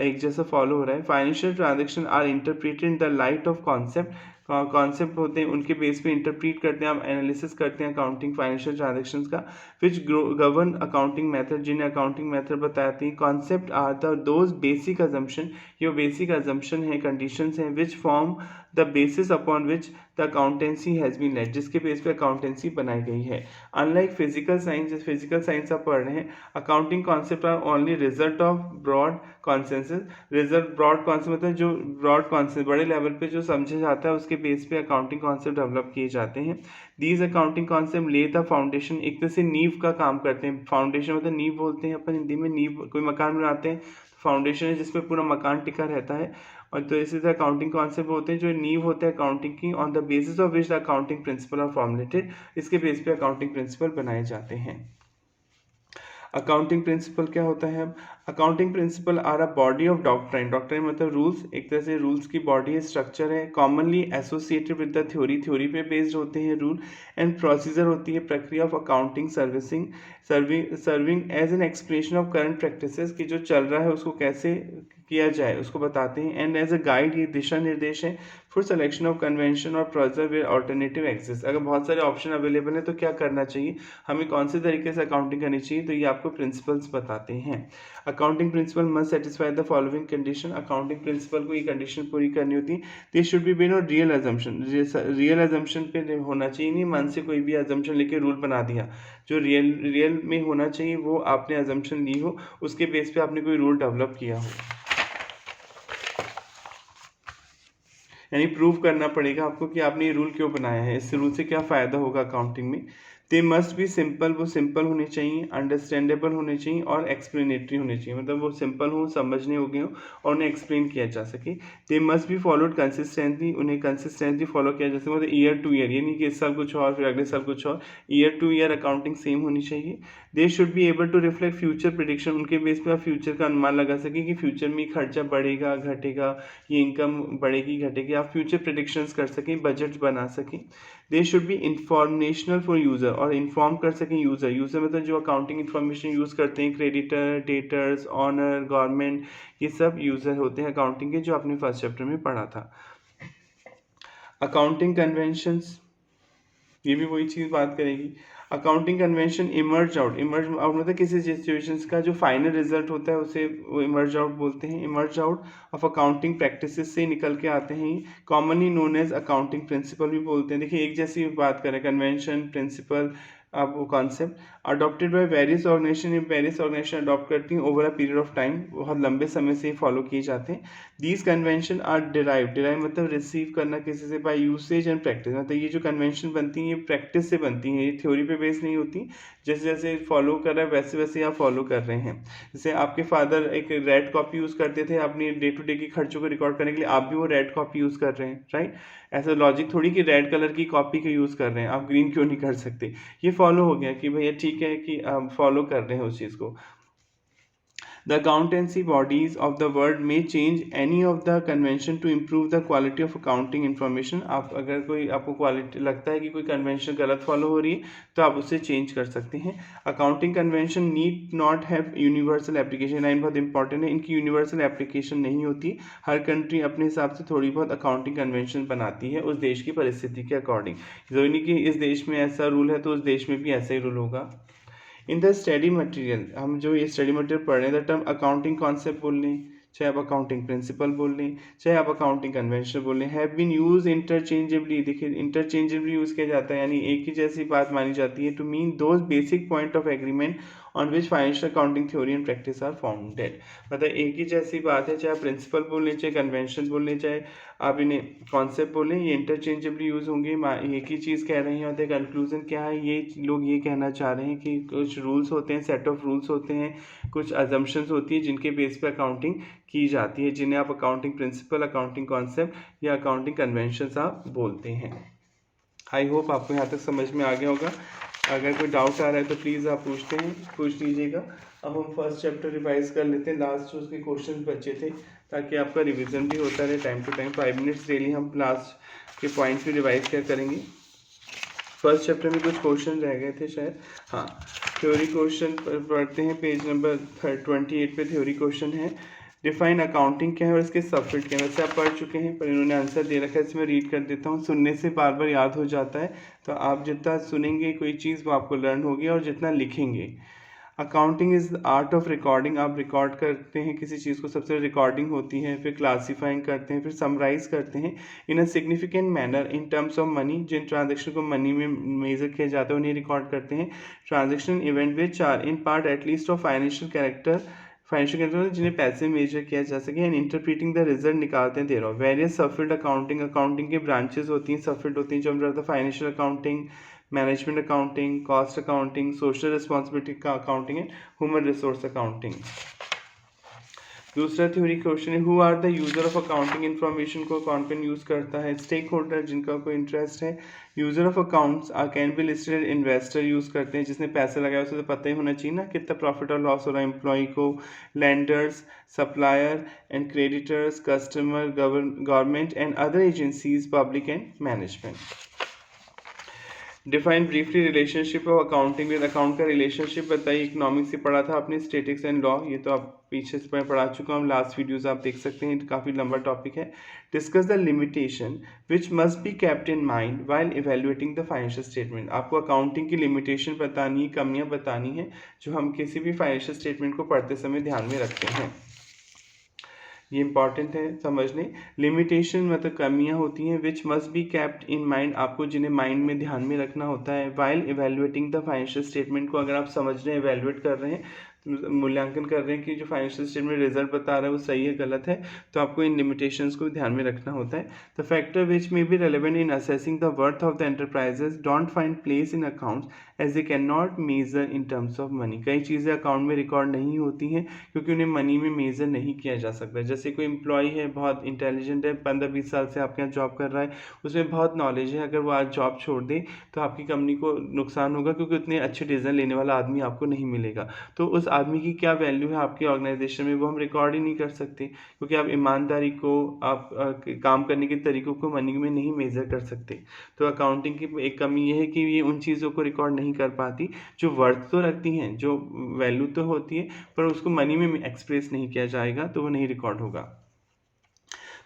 एक जैसा फॉलो हो रहा है. Financial transaction are interpreted in the light of concept, concept होते हैं उनके बेस पे इंटरप्रीट करते हैं, आप एनालिसिस करते हैं अकाउंटिंग फाइनेंशियल ट्रांजेक्शन्स का. विच गवर्न अकाउंटिंग मेथड, जिन्हें अकाउंटिंग मेथड बताते हैं. Concept are the those basic assumption, ये बेसिक अजम्पशन है, कंडीशंस हैं, which form the basis upon which the accountancy has been laid, जिसके बेस पे अकाउंटेंसी बनाई गई है. अनलाइक फिजिकल साइंस, जिस फिजिकल साइंस आप पढ़ रहे हैं, accounting concept are only result of broad consensus. Result broad concept मतलब जो ब्रॉड कॉन्सेप्ट बड़े लेवल पे जो समझा जाता है, उसके बेस पे अकाउंटिंग कॉन्सेप्ट डेवलप किए जाते हैं. दीज अकाउंटिंग कॉन्सेप्ट ले द फाउंडेशन, एक तरह से नींव का काम करते हैं. फाउंडेशन मतलब नींव बोलते हैं अपन हिंदी में, नींव कोई मकान बनाते हैं, फाउंडेशन है जिसपे पूरा मकान टिका रहता है. और तो इसी तरह अकाउंटिंग कॉन्सेप्ट होते हैं जो नींव होते हैं अकाउंटिंग की, on the basis of which the accounting principle are formulated, इसके बेस पे अकाउंटिंग प्रिंसिपल बनाए जाते हैं. अकाउंटिंग प्रिंसिपल क्या होता है? अब accounting principle are a body of doctrine. Doctrine मतलब रूल्स, एक तरह से रूल्स की बॉडी है, स्ट्रक्चर है, commonly associated with the theory, theory पे बेस्ड होते हैं रूल, एंड प्रोसीजर होती है प्रक्रिया of accounting serving as an explanation of current practices कि जो चल रहा है उसको कैसे किया जाए उसको बताते हैं, एंड एज अ गाइड ये दिशा निर्देश है फॉर सिलेक्शन ऑफ कन्वेंशन और प्रोसीजर वेयर ऑल्टरनेटिव एग्जिस्ट। अगर बहुत सारे ऑप्शन अवेलेबल है तो क्या करना चाहिए, हमें कौन से तरीके से अकाउंटिंग करनी चाहिए, तो ये आपको प्रिंसिपल्स बताते हैं। Accounting principal must satisfy the following condition. Accounting principle को ये कंडीशन पूरी करनी होती है। दे should be based on real assumption, real assumption पे होना चाहिए, नहीं मन से कोई भी अजम्पशन लेके रूल बना दिया। जो रियल में होना चाहिए वो आपने अजम्पशन ली हो, उसके बेस पे आपने कोई रूल डेवलप किया हो, यानी प्रूव करना पड़ेगा आपको कि आपने ये रूल क्यों बनाया है, इस रूल से क्या फ़ायदा होगा अकाउंटिंग में। दे मस्ट बी सिंपल, वो सिंपल होने चाहिए, अंडरस्टैंडेबल होने चाहिए और एक्सप्लेनेटरी होने चाहिए, मतलब वो सिंपल हो, समझने योग्य हो और उन्हें एक्सप्लेन किया जा सके। They must be followed consistently, उन्हें कंसिस्टेंटली फॉलो किया जा सके, मतलब ईयर टू ईयर, ये नहीं कि इस साल कुछ और फिर अगले साल कुछ और, year to year accounting same होनी चाहिए। They should be able to reflect future prediction, उनके बेस पर आप फ्यूचर का अनुमान लगा सके कि फ्यूचर में खर्चा बढ़ेगा घटेगा, ये इनकम बढ़ेगी घटेगी, आप फ्यूचर प्रिडिक्शंस कर सकें, बजट बना सकें। दे should B informational for user, और इन्फॉर्म कर सकें यूज़र मतलब जो अकाउंटिंग इन्फॉर्मेशन यूज़ करते हैं, क्रेडिटर, डेटर्स, ऑनर, गवर्नमेंट, ये सब यूज़र होते हैं अकाउंटिंग के, जो आपने फर्स्ट चैप्टर में पढ़ा था। अकाउंटिंग कन्वेंशंस, ये भी वही चीज़ बात करेगी। अकाउंटिंग कन्वेंशन इमर्ज आउट मतलब किसी सिचुएशंस का जो फाइनल रिजल्ट होता है उसे वो इमर्ज आउट बोलते हैं। Emerge out of accounting practices से निकल के आते हैं, commonly known as accounting principle भी बोलते हैं। देखिए एक जैसी बात करें, कन्वेंशन, प्रिंसिपल, अब वो concept adopted by various organisation adopt करती हैं over a period of time, बहुत लंबे समय से फॉलो किए जाते हैं। दीज कन्वेंशन आर डिराइव मतलब रिसीव करना किसी से, बाय यूसेज एंड प्रैक्टिस, मतलब ये जो कन्वेंशन बनती हैं ये प्रैक्टिस से बनती हैं, ये थ्योरी पे बेस नहीं होती, जैसे जैसे फॉलो कर रहा है वैसे वैसे आप फॉलो कर रहे हैं। जैसे आपके फादर एक रेड कॉपी यूज़ करते थे अपनी डे टू डे की खर्चों को रिकॉर्ड करने के लिए, आप भी वो रेड कॉपी यूज़ कर रहे हैं, राइट। ऐसा लॉजिक थोड़ी कि रेड कलर की कॉपी को यूज़ कर रहे हैं आप ग्रीन क्यों नहीं कर सकते, ये फॉलो हो गया कि भैया ठीक है कि आप फॉलो कर रहे हैं उस चीज़ को। The accountancy bodies of the world may change any of the convention to improve the quality of accounting information। आप अगर कोई आपको क्वालिटी लगता है कि कोई कन्वेंशन गलत फॉलो हो रही है तो आप उसे चेंज कर सकते हैं। Accounting convention need not have universal application, line बहुत इंपॉर्टेंट है, इनकी यूनिवर्सल एप्लीकेशन नहीं होती, हर कंट्री अपने हिसाब से थोड़ी बहुत अकाउंटिंग कन्वेंशन बनाती है उस देश की परिस्थिति के अकॉर्डिंग। जरूरी नहीं कि इस देश में ऐसा रूल है तो उस देश में भी ऐसा ही रूल होगा। इन द स्टडी मटेरियल, हम जो ये स्टडी मटेरियल पढ़ रहे हैं, द टर्म अकाउंटिंग कॉन्सेप्ट बोल लें, चाहे आप अकाउंटिंग प्रिंसिपल बोल लें, चाहे आप अकाउंटिंग कन्वेंशन बोल लें, हैव बीन यूज इंटरचेंजेबली। देखिए इंटरचेंजेबली यूज़ किया जाता है, यानी एक ही जैसी बात मानी जाती है, to mean those basic point of agreement on which financial accounting theory and practice are founded. मतलब एक ही जैसी बात है, चाहे प्रिंसिपल बोल लें, चाहे कन्वेंशन बोल लें, चाहे आप इन्हें कॉन्सेप्ट बोलें, ये इंटरचेंजेबली यूज़ होंगे, एक ही चीज़ कह रहे हैं। और कंक्लूजन क्या है, ये लोग ये कहना चाह रहे हैं कि कुछ रूल्स होते हैं, सेट ऑफ रूल्स होते हैं, कुछ अजम्पशंस होती हैं जिनके बेस पे अकाउंटिंग की जाती है, जिन्हें आप अकाउंटिंग प्रिंसिपल, अकाउंटिंग कॉन्सेप्ट या अकाउंटिंग कन्वेंशंस आप बोलते हैं। आई होप आपको यहाँ तक समझ में आ गया होगा। अगर कोई डाउट आ रहा है तो प्लीज़ आप पूछ लीजिएगा। अब हम फर्स्ट चैप्टर रिवाइज कर लेते हैं, लास्ट जो उसके क्वेश्चन बचे थे, ताकि आपका रिवीजन भी होता रहे time to time. 5 minutes daily हम लास्ट के पॉइंट्स भी रिवाइज क्या करेंगे। फर्स्ट चैप्टर में कुछ क्वेश्चन रह गए थे शायद, हाँ। थ्योरी क्वेश्चन पढ़ते हैं, पेज नंबर 28 पे थ्योरी क्वेश्चन है, डिफाइन अकाउंटिंग क्या है और इसके सबफिट क्या है। वैसे आप पढ़ चुके हैं पर इन्होंने आंसर दे रखा है, इसमें रीड कर देता हूँ, सुनने से बार बार याद हो जाता है। तो आप जितना सुनेंगे कोई चीज़ वो आपको लर्न होगी, और जितना लिखेंगे। Accounting is art of recording, आप रिकॉर्ड करते हैं किसी चीज़ को, सबसे रिकॉर्डिंग होती है, फिर क्लासीफाइंग करते हैं, फिर समराइज करते हैं in a significant manner in terms of money. जिन ट्रांजेक्शन को मनी में मेजर किया जाता है उन्हें रिकॉर्ड करते हैं। Transaction event which are in part at least of financial character जिन्हें पैसे मेजर किया जा सके, एंड इंटरप्रीटिंग द रिजल्ट निकालते हैं thereof. Various subfield accounting के ब्रांचेस होती हैं, सबफील्ड होती हैं, जो हम रहता है financial accounting, management accounting, cost accounting, social responsibility का accounting and human resource accounting. दूसरा थ्योरी क्वेश्चन है, who are the user of accounting information को कौन कौन यूज करता है? स्टेक होल्डर, जिनका कोई इंटरेस्ट है। User of accounts can be listed, investor use करते हैं, जिसने पैसे लगाया उसे तो पता ही होना चाहिए ना कितना प्रॉफिट और लॉस हो रहा है एम्प्लॉय को। Landers, supplier and creditors, customer, government and other agencies, public and management. Define briefly relationship of accounting with account का रिलेशनशिप बताइए। इकोनॉमिक्स से पढ़ा था आपने, स्टेटिक्स एंड लॉ, ये तो आप पीछे से मैं पढ़ा चुका हूँ, लास्ट वीडियोस आप देख सकते हैं, काफ़ी लंबा टॉपिक है। Discuss the limitation which must be kept in mind while evaluating the financial statement. आपको अकाउंटिंग की लिमिटेशन बतानी है, कमियाँ बतानी है जो हम किसी भी फाइनेंशियल स्टेटमेंट को पढ़ते समय ध्यान में रखते हैं। ये इंपॉर्टेंट है समझने। लिमिटेशन मतलब कमियां होती हैं, which must be kept in mind, आपको जिन्हें माइंड में ध्यान में रखना होता है। While evaluating the financial statement को अगर आप समझ रहे हैं, इवेल्युएट कर रहे हैं, मूल्यांकन कर रहे हैं कि जो फाइनेंशियल स्टेटमेंट रिजल्ट बता रहा है वो सही है गलत है, तो आपको इन लिमिटेशंस को ध्यान में रखना होता है। The factor which may be relevant in assessing the worth of the enterprises don't find place in accounts as they can not measure in terms of money. कई चीज़ें अकाउंट में रिकॉर्ड नहीं होती हैं क्योंकि उन्हें मनी में मेजर नहीं किया जा सकता। जैसे कोई एम्प्लॉय है, बहुत इंटेलिजेंट है, 15-20 साल से आपके यहाँ जॉब कर रहा है, उसमें बहुत नॉलेज है, अगर वो आज जॉब छोड़ दे तो आपकी कंपनी को नुकसान होगा क्योंकि उतने अच्छे डिसीजन लेने वाला आदमी आपको नहीं मिलेगा। तो उस आदमी की क्या वैल्यू है आपकी ऑर्गेनाइजेशन में, वो हम रिकॉर्ड ही नहीं कर सकते क्योंकि आप ईमानदारी को, आप काम करने के तरीकों को मनी में नहीं मेजर कर सकते। तो अकाउंटिंग की एक कमी ये है कि ये उन चीज़ों को रिकॉर्ड नहीं कर पाती जो वर्थ तो रखती हैं, जो वैल्यू तो होती है, पर उसको मनी में एक्सप्रेस नहीं किया जाएगा तो वो नहीं रिकॉर्ड होगा।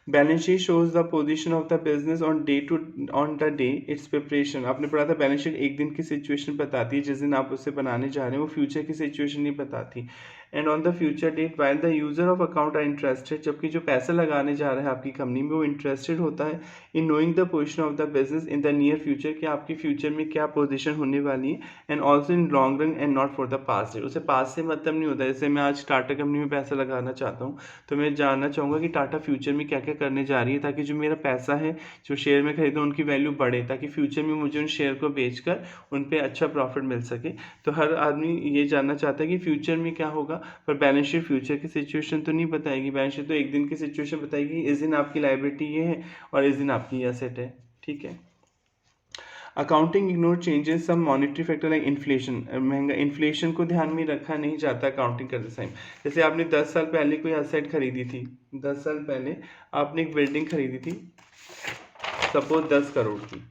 Balance sheet shows the position of the business on the day it's preparation. आपने पढ़ा था बैलेंस शीट एक दिन की सिचुएशन बताती है, जिस दिन आप उसे बनाने जा रहे हैं, वो फ्यूचर की सिचुएशन नहीं बताती। And on the future date while the user of account are interested, जबकि जो पैसा लगाने जा रहा है आपकी कंपनी में वो इंटरेस्टेड होता है in knowing the position of the business in the near future, कि आपकी फ्यूचर में क्या पोजीशन होने वाली है। And also in long run and not for the past date. उसे पास्ट से मतलब नहीं होता। जैसे मैं आज टाटा कंपनी में पैसा लगाना चाहता हूँ तो मैं जानना चाहूँगा कि टाटा फ्यूचर में क्या क्या करने जा रही है, ताकि जो मेरा पैसा है जो शेयर में खरीदूँ उनकी वैल्यू बढ़े, ताकि फ्यूचर में मुझे उन शेयर को बेचकर उन पर अच्छा प्रॉफिट मिल सके। तो हर आदमी ये जानना चाहता है कि फ्यूचर में क्या होगा, पर बैलेंस शीट फ्यूचर की सिचुएशन तो नहीं बताएगी। बैलेंस शीट तो एक दिन की सिचुएशन बताएगी, इस दिन आपकी लायबिलिटी ये है और इस दिन आपकी एसेट है। ठीक है। अकाउंटिंग इग्नोर चेंजेस सम मॉनिटरी फैक्टर लाइक इन्फ्लेशन। महंगा इन्फ्लेशन को ध्यान में रखा नहीं जाता अकाउंटिंग करते टाइम। जैसे आपने 10 साल पहले कोई एसेट खरीदी थी, 10 साल पहले आपने एक बिल्डिंग खरीदी थी, सपोज 10 करोड़ की।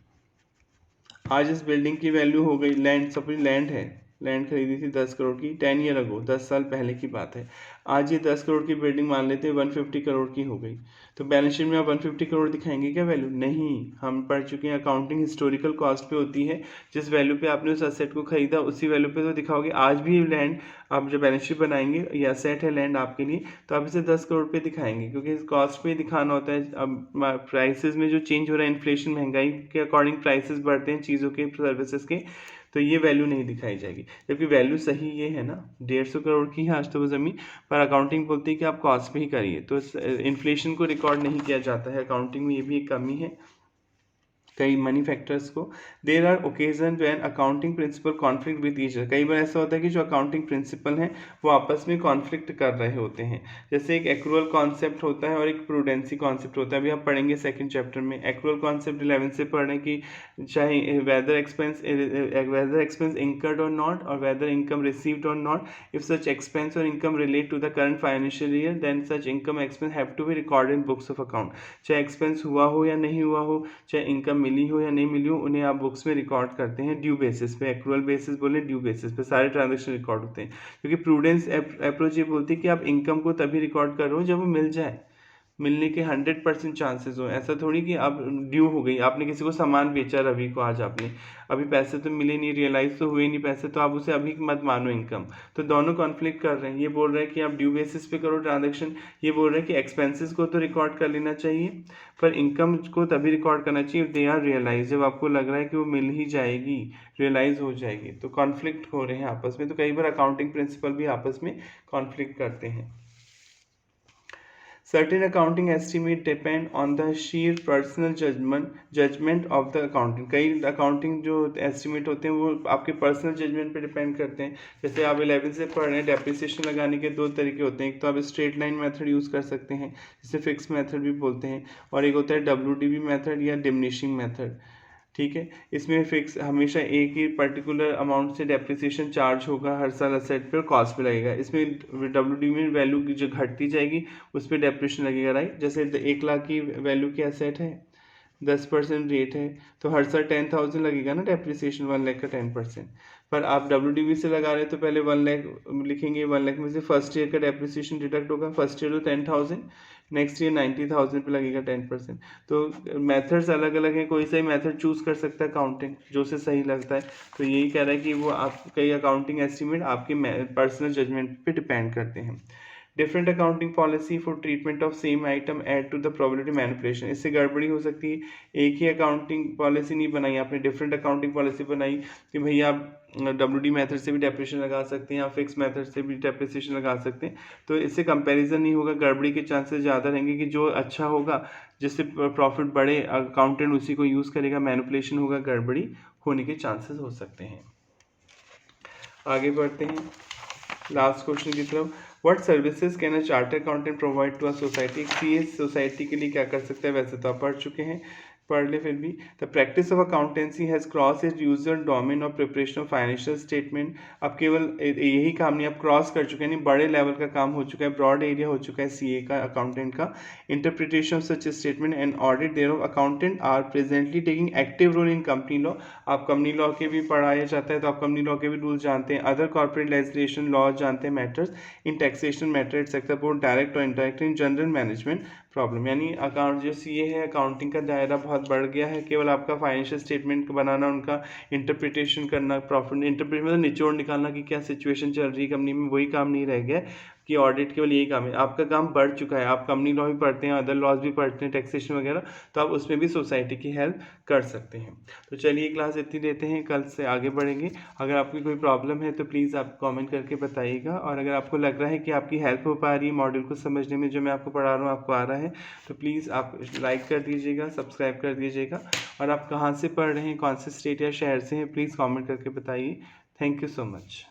आज इस बिल्डिंग की वैल्यू हो गई, लैंड, सपोज लैंड है, लैंड खरीदी थी 10 करोड़ की 10 ईयर अगो, 10 साल पहले की बात है। आज ये 10 करोड़ की बिल्डिंग मान लेते हैं 150 करोड़ की हो गई, तो बैलेंस शीट में आप 150 करोड़ दिखाएंगे क्या वैल्यू? नहीं। हम पढ़ चुके हैं अकाउंटिंग हिस्टोरिकल कॉस्ट पे होती है, जिस वैल्यू पे आपने उस एसेट को खरीदा उसी वैल्यू पे तो दिखाओगे। आज भी लैंड आप जब बैलेंस शीट बनाएंगे, ये एसेट है लैंड आपके लिए, तो आप इसे 10 करोड़ पे दिखाएंगे क्योंकि इस कॉस्ट पे दिखाना होता है। अब प्राइसेस में जो चेंज हो रहा है, इन्फ्लेशन, महंगाई के अकॉर्डिंग प्राइसेस बढ़ते हैं चीज़ों के, सर्विसेज के, तो ये वैल्यू नहीं दिखाई जाएगी। जबकि वैल्यू सही ये है ना, 150 करोड़ की है आज तो वो ज़मीन, पर अकाउंटिंग बोलती है कि आप कॉस्ट पे ही करिए, तो इन्फ्लेशन को रिकॉर्ड नहीं किया जाता है अकाउंटिंग में। ये भी एक कमी है कई मनी फैक्टर्स को। There are occasion when accounting principle conflict with each other. कई बार ऐसा होता है कि जो अकाउंटिंग प्रिंसिपल हैं वो आपस में कॉन्फ्लिक्ट कर रहे होते हैं। जैसे एक एक्रूअल कॉन्सेप्ट होता है और एक प्रूडेंसी कॉन्सेप्ट होता है। अभी आप पढ़ेंगे सेकंड चैप्टर में। एक्रूअल कॉन्सेप्ट 11 से पढ़ रहे हैं कि चाहे वेदर एक्सपेंस इंकर्ड और नॉट, और वेदर इनकम रिसीव्ड और नॉट, इफ सच एक्सपेंस और income relate to the current financial year then such income expense have to be recorded in books of account. चाहे एक्सपेंस हुआ हो या नहीं हुआ हो, चाहे इनकम मिली हो या नहीं मिली हो, उन्हें आप बुक्स में रिकॉर्ड करते हैं ड्यू बेसिस पे। एक्रूअल बेसिस बोले, ड्यू बेसिस पे सारे ट्रांजैक्शन रिकॉर्ड होते हैं। क्योंकि प्रूडेंस अप्रोच ये बोलती है कि आप इनकम को तभी रिकॉर्ड कर रहे हो जब वो मिल जाए, मिलने के 100% चांसेस हो। ऐसा थोड़ी कि आप ड्यू हो गई, आपने किसी को सामान बेचा रवि को, आज आपने अभी पैसे तो मिले नहीं, रियलाइज तो हुए नहीं पैसे, तो आप उसे अभी मत मानो इनकम। तो दोनों कॉन्फ्लिक्ट कर रहे हैं। ये बोल रहे हैं कि आप ड्यू बेसिस पे करो ट्रांजेक्शन, ये बोल रहे हैं कि एक्सपेंसेस को तो रिकॉर्ड कर लेना चाहिए पर इनकम को तभी रिकॉर्ड करना चाहिए दे आर रियलाइज, जब आपको लग रहा है कि वो मिल ही जाएगी, रियलाइज हो जाएगी। तो कॉन्फ्लिक्ट हो रहे हैं आपस में। तो कई बार अकाउंटिंग प्रिंसिपल भी आपस में कॉन्फ्लिक्ट करते हैं। Certain accounting estimate depend on the sheer personal judgment of the accountant. कई accounting जो estimate होते हैं वो आपके personal judgment पे depend करते हैं. जैसे आप 11 से पढ़ रहे हैं, depreciation लगाने के दो तरीके होते हैं. एक तो आप straight line method यूज़ कर सकते हैं, जिसे fixed method भी बोलते हैं, और एक होता है WDV method या diminishing method. ठीक है, इसमें फिक्स हमेशा एक ही पर्टिकुलर अमाउंट से डेप्रिसिएशन चार्ज होगा हर साल असेट पे, और कॉस्ट भी लगेगा. इसमें डब्ल्यू में वैल्यू की जो घटती जाएगी उस पर डेप्रिसिएशन लगेगा, राइट. जैसे 1 लाख की वैल्यू की असेट है, 10% रेट है, तो हर साल 10,000 लगेगा ना डेप्रिसिएशन, 1 लाख का 10%. पर आप डब्ल्यू से लगा रहे हैं तो पहले 1 लाख लिखेंगे, 1 लाख में से फर्स्ट ईयर का डेप्रिसिएशन डिडक्ट होगा. फर्स्ट ईयर तो 10,000, नेक्स्ट ईयर 90,000 पे लगेगा 10%. तो मेथड्स अलग अलग हैं, कोई सा ही मेथड चूज कर सकता है अकाउंटिंग जो से सही लगता है. तो यही कह रहा है कि वो आप कई अकाउंटिंग एस्टिमेट आपके पर्सनल जजमेंट पे डिपेंड करते हैं. Different accounting policy for treatment of same item add to the probability manipulation. इससे गड़बड़ी हो सकती है. एक ही अकाउंटिंग पॉलिसी नहीं बनाई आपने, डिफरेंट अकाउंटिंग पॉलिसी बनाई कि भैया आप WD मेथड से भी डेप्रिसिएशन लगा सकते हैं या फिक्स मेथड से भी डेप्रिसिएशन लगा सकते हैं. तो इससे कंपैरिजन नहीं होगा, गड़बड़ी के चांसेस ज़्यादा रहेंगे कि जो अच्छा होगा जिससे प्रॉफिट बढ़े अकाउंटेंट उसी को यूज़ करेगा, मैनिपुलेशन होगा, गड़बड़ी होने के चांसेस हो सकते हैं. आगे बढ़ते हैं लास्ट क्वेश्चन की तरफ. What services can a chartered accountant provide to a society. CA society के लिए क्या कर सकता है, वैसे तो आप पढ़ चुके हैं, पढ़ ले फिर भी. The practice of accountancy has cross is user domain of preparation of financial statement. अब केवल यही काम नहीं, आप क्रॉस कर चुके हैं, नहीं बड़े लेवल का काम हो चुका है, ब्रॉड एरिया हो चुका है सीए का, अकाउंटेंट का. Interpretation of such statement and audit thereof accountant are presently taking active role in company law. आप कंपनी लॉ के भी पढ़ाया जाता है तो आप कंपनी लॉ के भी रूल जानते हैं. अदर कॉर्पोरेट लेजिस्लेशन लॉ जानते हैं, matters in taxation matter etcetera, both direct और indirect in general management problem. यानी अकाउंट जो सीए है, अकाउंटिंग का दायरा बहुत बढ़ गया है. केवल आपका फाइनेंशियल स्टेटमेंट बनाना, उनका इंटरप्रिटेशन करना, प्रॉफिट इंटरप्रेट मतलब निचोड़ निकालना कि क्या सिचुएशन चल रही है कंपनी में, वही काम नहीं रह गया कि ऑडिट केवल यही काम है. आपका काम बढ़ चुका है, आप कंपनी लॉ भी पढ़ते हैं, अदर लॉज भी पढ़ते हैं, टैक्सेशन वगैरह, तो आप उसमें भी सोसाइटी की हेल्प कर सकते हैं. तो चलिए क्लास इतनी देते हैं, कल से आगे बढ़ेंगे. अगर आपकी कोई प्रॉब्लम है तो प्लीज़ आप कमेंट करके बताइएगा, और अगर आपको लग रहा है कि आपकी हेल्प हो पा रही है मॉड्यूल को समझने में, जो मैं आपको पढ़ा रहा हूँ आपको आ रहा है, तो प्लीज़ आप लाइक कर दीजिएगा, सब्सक्राइब कर दीजिएगा. और आप कहाँ से पढ़ रहे हैं, कौन से स्टेट या शहर से हैं, प्लीज़ कमेंट करके बताइए. Thank you so much.